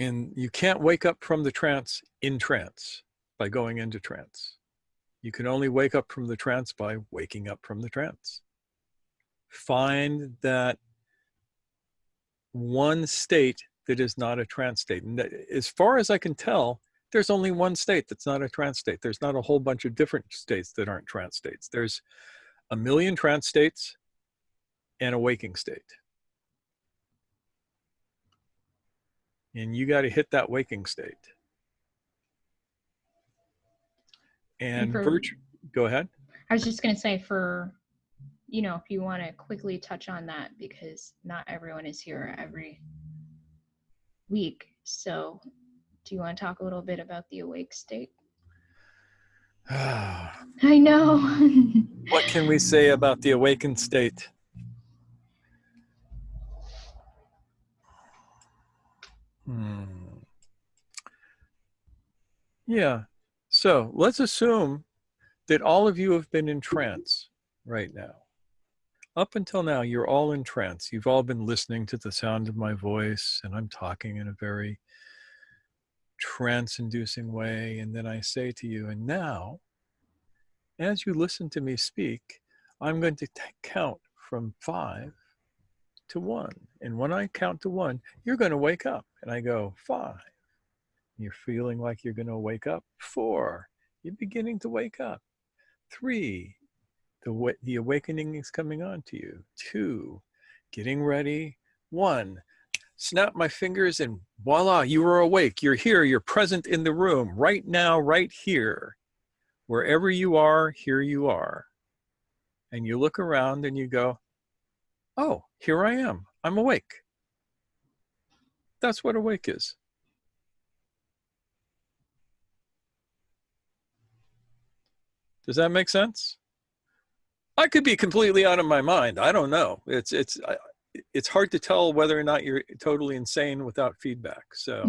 And you can't wake up from the trance in trance by going into trance. You can only wake up from the trance by waking up from the trance. Find that one state that is not a trance state. And as far as I can tell, there's only one state that's not a trance state. There's not a whole bunch of different states that aren't trance states. There's a million trance states and a waking state. And you got to hit that waking state. And go ahead. I was just going to say, for, you know, if you want to quickly touch on that, because not everyone is here every week. So do you want to talk a little bit about the awake state? I know. What can we say about the awakened state? Yeah. So let's assume that all of you have been in trance right now. Up until now, you're all in trance. You've all been listening to the sound of my voice, and I'm talking in a very trance-inducing way. And then I say to you, and now, as you listen to me speak, I'm going to count from 5 to 1. And when I count to 1, you're going to wake up. And I go, 5. You're feeling like you're going to wake up. 4. You're beginning to wake up. 3. The awakening is coming on to you. 2. Getting ready. 1. Snap my fingers and voila, you are awake. You're here. You're present in the room right now, right here. Wherever you are, here you are. And you look around and you go, oh, here I am. I'm awake. That's what awake is. Does that make sense? I could be completely out of my mind. I don't know. It's hard to tell whether or not you're totally insane without feedback. So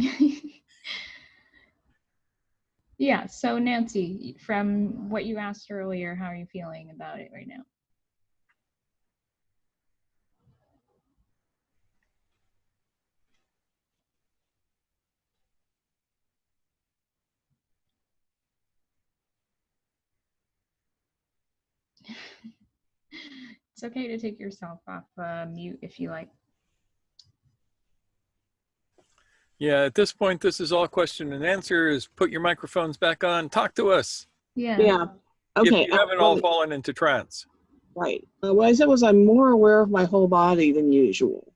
Yeah. So Nancy, from what you asked earlier, how are you feeling about it right now? It's okay to take yourself off mute if you like. yeah, at this point, this is all question and answer. Is put your microphones back on. Talk to us. Yeah. Okay. If you haven't all fallen into trance. Right. What I said was I'm more aware of my whole body than usual.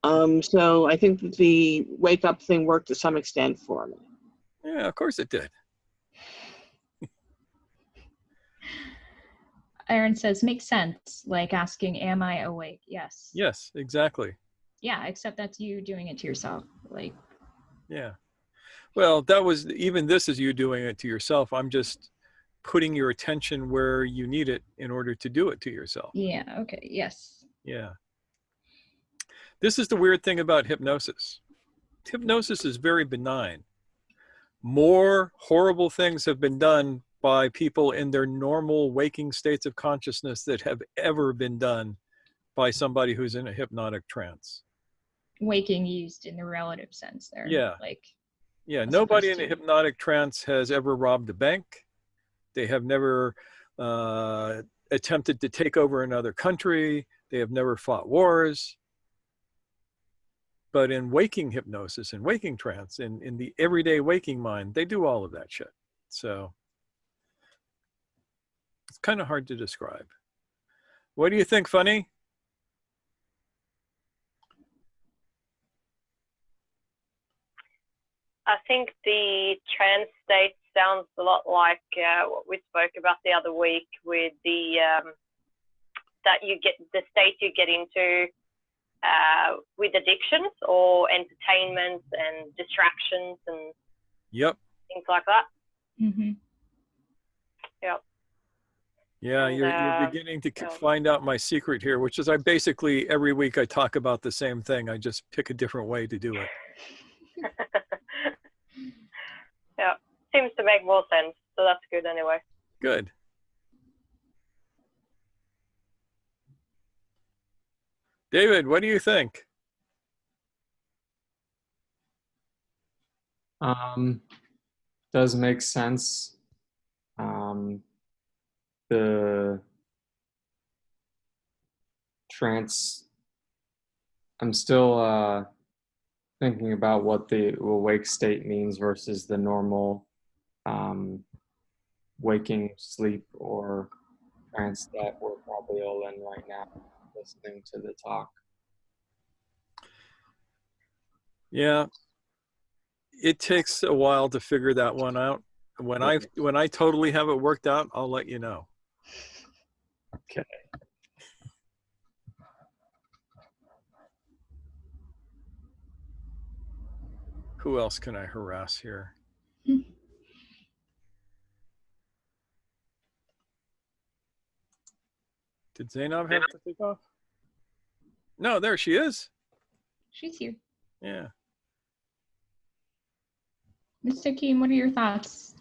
So I think that the wake up thing worked to some extent for me. Yeah, of course it did. Aaron says, makes sense, like asking, am I awake? Yes. Yes, exactly. Yeah, except that's you doing it to yourself. Like, yeah. Well, that was, even this is you doing it to yourself. I'm just putting your attention where you need it in order to do it to yourself. Yeah, okay, yes. Yeah. This is the weird thing about hypnosis. Hypnosis is very benign. More horrible things have been done by people in their normal waking states of consciousness that have ever been done by somebody who's in a hypnotic trance. Waking used in the relative sense there. Yeah. Like, yeah, nobody in a hypnotic trance has ever robbed a bank. They have never attempted to take over another country. They have never fought wars. But in waking hypnosis and waking trance, in the everyday waking mind, they do all of that shit. So it's kind of hard to describe. What do you think, Funny? think the trance state sounds a lot like what we spoke about the other week with the that you get the state you get into with addictions or entertainment and distractions and Yep. things like that. Mm-hmm. Yep. Yeah, And, you're beginning to yeah. find out my secret here, which is I basically every week I talk about the same thing. I just pick a different way to do it. Yeah, seems to make more sense. So that's good anyway. Good. David, what do you think? Does make sense. The trance, I'm still thinking about what the awake state means versus the normal waking sleep or trance that we're probably all in right now, listening to the talk. Yeah, it takes a while to figure that one out. When I totally have it worked out, I'll let you know. Okay. Who else can I harass here? Did Zainab have to take off? No, there she is. She's here. Yeah. Mr. Keem, what are your thoughts?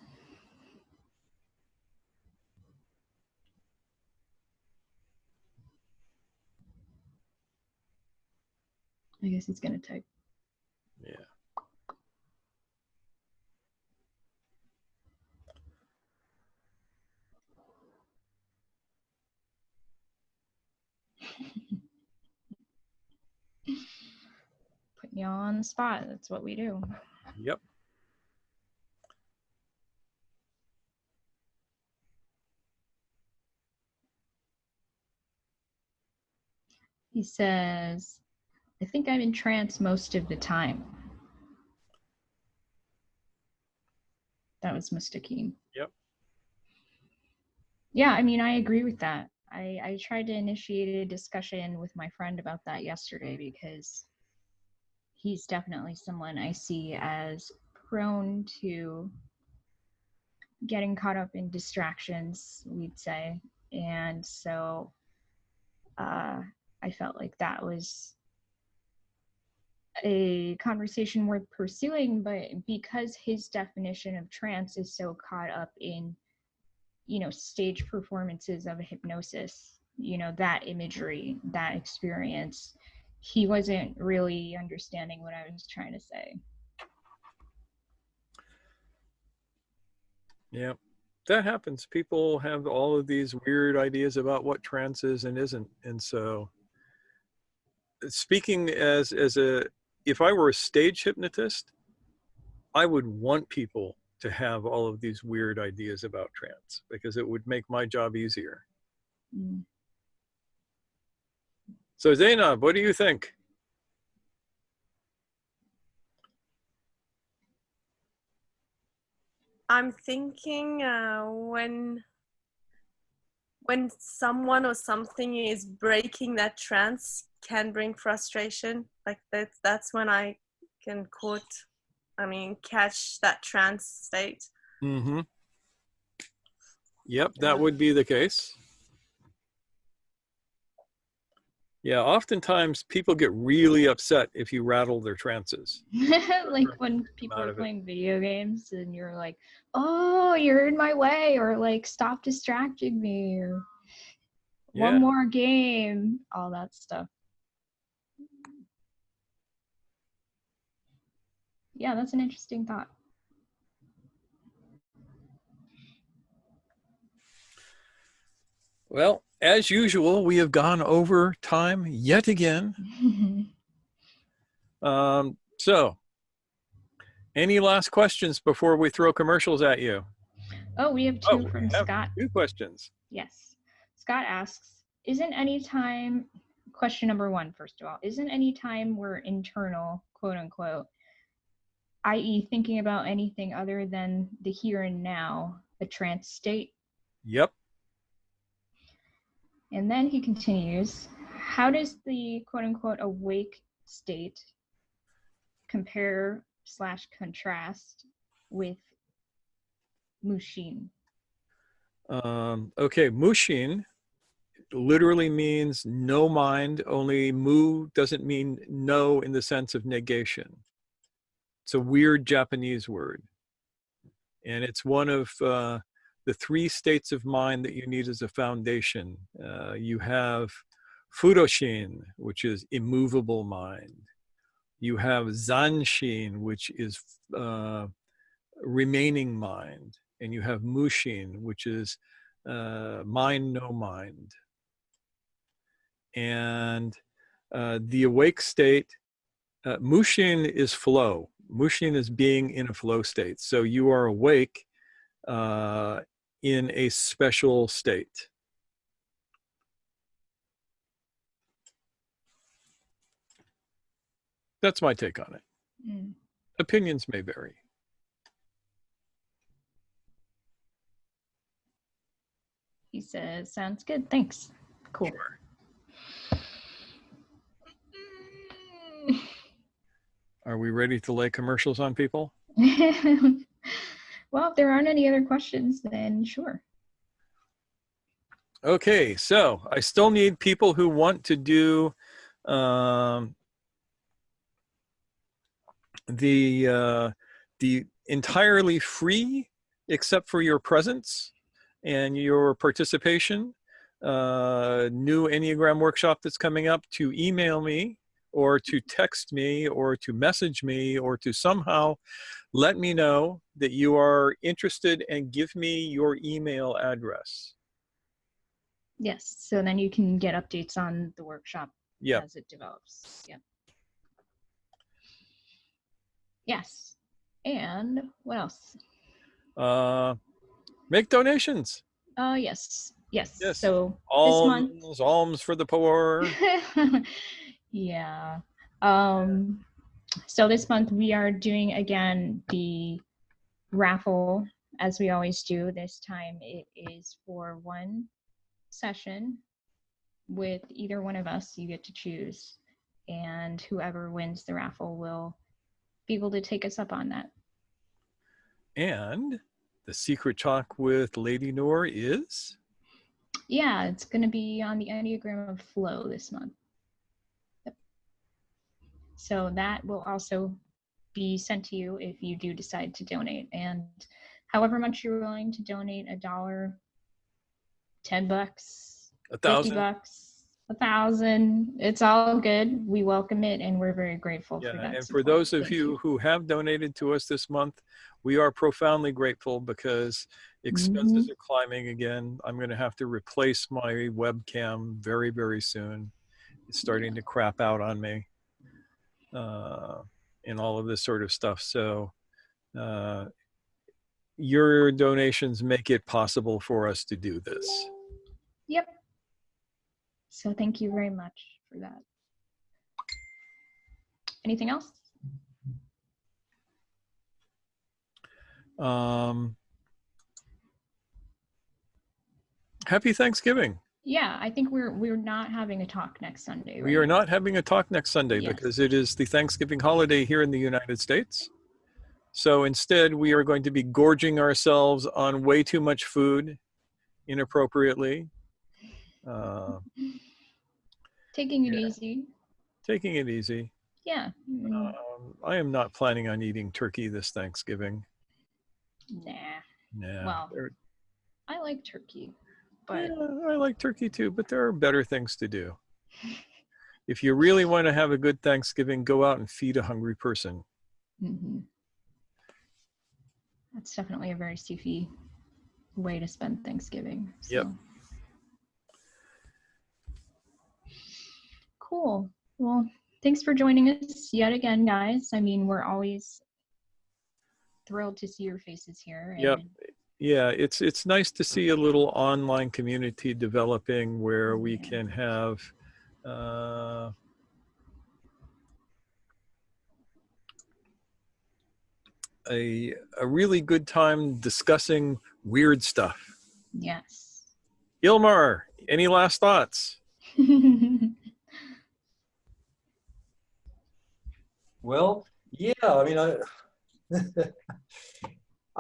I guess he's gonna type. Yeah. Putting you on the spot. That's what we do. Yep. He says, I think I'm in trance most of the time. That was Mr. Keem. Yep. Yeah, I mean, I agree with that. I tried to initiate a discussion with my friend about that yesterday because he's definitely someone I see as prone to getting caught up in distractions, we'd say. And so I felt like that was a conversation worth pursuing, but because his definition of trance is so caught up in, you know, stage performances of hypnosis, you know, that imagery, that experience, he wasn't really understanding what I was trying to say. Yeah, that happens. People have all of these weird ideas about what trance is and isn't. And so speaking as a, if I were a stage hypnotist, I would want people to have all of these weird ideas about trance because it would make my job easier. Mm. So Zainab, what do you think? I'm thinking when someone or something is breaking that trance can bring frustration. Like that's when I can catch that trance state. Mm-hmm. Yep, that would be the case. Yeah, oftentimes people get really upset if you rattle their trances. Like when people are playing video games and you're like, oh, you're in my way, or like, stop distracting me, or one more game, all that stuff. Yeah, that's an interesting thought. Well, as usual, we have gone over time yet again. So, any last questions before we throw commercials at you? Oh, we have two from Scott. 2 questions. Yes. Scott asks, isn't any time, question number 1, first of all, isn't any time we're internal, quote unquote, i.e., thinking about anything other than the here and now, a trance state. Yep. And then he continues, how does the quote unquote awake state compare / contrast with Mushin? Okay, Mushin literally means no mind, only mu doesn't mean no in the sense of negation. It's a weird Japanese word. And it's one of the 3 states of mind that you need as a foundation. You have Furoshin, which is immovable mind. You have Zanshin, which is remaining mind. And you have Mushin, which is mind, no mind. And the awake state, Mushin is flow. Mushin is being in a flow state. So you are awake in a special state. That's my take on it. Mm. Opinions may vary. He says, sounds good, thanks. Cool. Sure. Are we ready to lay commercials on people? Well, if there aren't any other questions, then sure. Okay, so I still need people who want to do the entirely free, except for your presence and your participation, new Enneagram workshop that's coming up, to email me or to text me or to message me or to somehow let me know that you are interested and give me your email address. Yes, so then you can get updates on the workshop as it develops. Yep. Yes. And what else? Make donations. Yes. Yes. Yes. So Alms, this month. alms for the poor. Yeah. So this month we are doing again the raffle as we always do. This time it is for 1 session with either one of us. You get to choose, and whoever wins the raffle will be able to take us up on that. And the secret talk with Lady Noor is? Yeah, it's going to be on the Enneagram of Flow this month. Yep. So that will also be sent to you if you do decide to donate. And however much you're willing to donate, $1, $10, $1,000. $50, $1,000, it's all good. We welcome it, and we're very grateful for that And support. for those of Thank you who have donated to us this month, we are profoundly grateful because expenses are climbing again. I'm going to have to replace my webcam very, very soon. It's starting to crap out on me and all of this sort of stuff. So your donations make it possible for us to do this. Yep. So thank you very much for that. Anything else? Happy Thanksgiving. Yeah, I think we're not having a talk next Sunday, right? We are not having a talk next Sunday Yes. because it is the Thanksgiving holiday here in the United States. So instead, we are going to be gorging ourselves on way too much food inappropriately. Taking it easy. Taking it easy. Yeah. I am not planning on eating turkey this Thanksgiving. Nah. Well, I like turkey, but I like turkey too, but there are better things to do. If you really want to have a good Thanksgiving, go out and feed a hungry person. That's definitely a very Sufi way to spend Thanksgiving. So. Yep. Cool. Well, thanks for joining us yet again, guys. I mean, we're always thrilled to see your faces here. Yep. Yeah, it's nice to see a little online community developing where we can have a really good time discussing weird stuff. Yes. Ilmar, any last thoughts? Well, yeah, I mean, I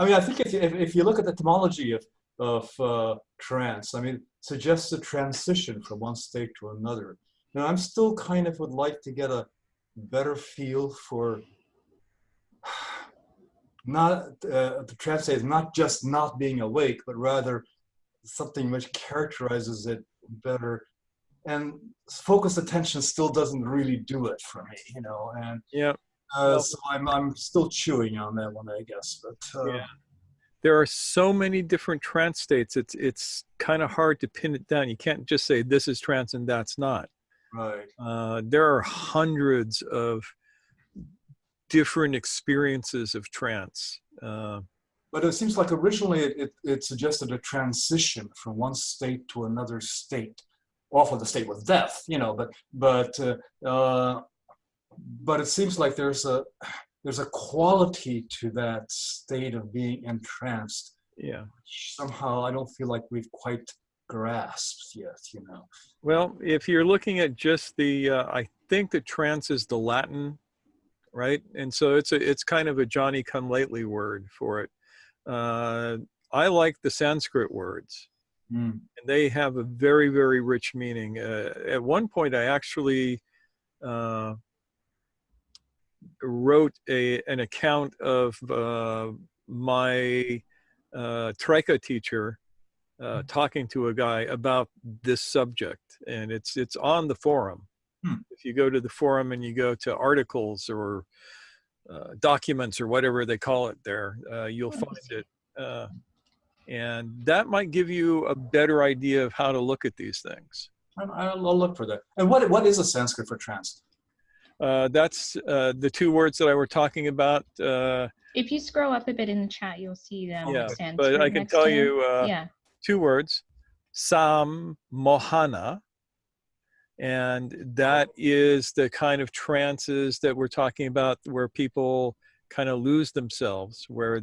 mean, I think if you look at the etymology of trance, I mean, it suggests a transition from one state to another. Now, I'm still kind of would like to get a better feel for not the trance state is not just not being awake, but rather something which characterizes it better. And focused attention still doesn't really do it for me, you know. And Yeah. Well, so I'm still chewing on that one, I guess. But yeah. There are so many different trance states. It's kind of hard to pin it down. You can't just say this is trance and that's not. right. There are hundreds of different experiences of trance. But it seems like originally it suggested a transition from one state to another state. Often the state was death, you know. But it seems like there's a quality to that state of being entranced. Yeah. Which somehow I don't feel like we've quite grasped yet, you know. Well, if you're looking at just the, I think that trance is the Latin, right? And so it's kind of a Johnny come lately word for it. I like the Sanskrit words, and they have a very, very rich meaning. At one point, I actually wrote an account of my Trika teacher talking to a guy about this subject, and it's on the forum. If you go to the forum and you go to articles or documents or whatever they call it there, you'll find it. And that might give you a better idea of how to look at these things. I'll look for that. And what is a Sanskrit for trance? That's the two words that I were talking about. If you scroll up a bit in the chat, you'll see them. Yeah, Sanskrit but I can next tell to you yeah. two words, Sam Mohana, and that is the kind of trances that we're talking about where people kind of lose themselves, where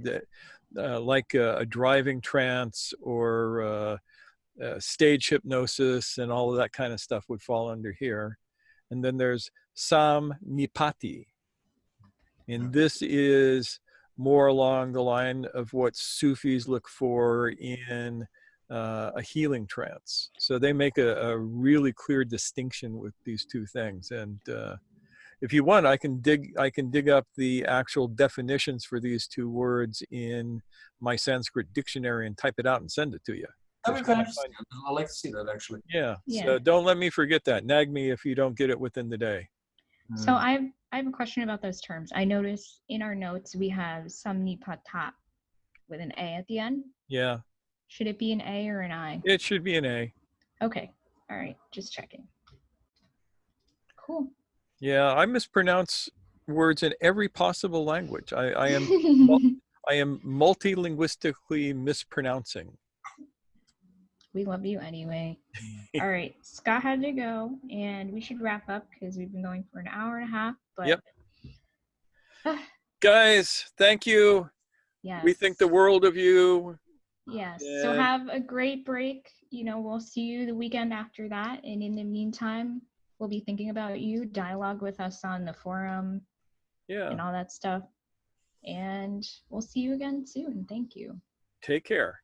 like a driving trance or stage hypnosis and all of that kind of stuff would fall under here. And then there's Sam Nipati, and this is more along the line of what Sufis look for in a healing trance. So they make a really clear distinction with these two things. And if you want, I can dig up the actual definitions for these two words in my Sanskrit dictionary and type it out and send it to you. That'd be kind of interesting. I'd like to see that, actually. Yeah. Yeah. So don't let me forget that. Nag me if you don't get it within the day. So I have a question about those terms. I noticed in our notes we have samnipata with an A at the end. Yeah. Should it be an A or an I? It should be an A. Okay. All right. Just checking. Cool. Yeah, I mispronounce words in every possible language. I am multilinguistically mispronouncing. We love you anyway. All right. Scott had to go, and we should wrap up because we've been going for an hour and a half. But Yep. Guys, thank you. Yes. We think the world of you. Yes. Yeah. So have a great break. We'll see you the weekend after that. And in the meantime, we'll be thinking about you. Dialogue with us on the forum. Yeah. And all that stuff. And we'll see you again soon. Thank you. Take care.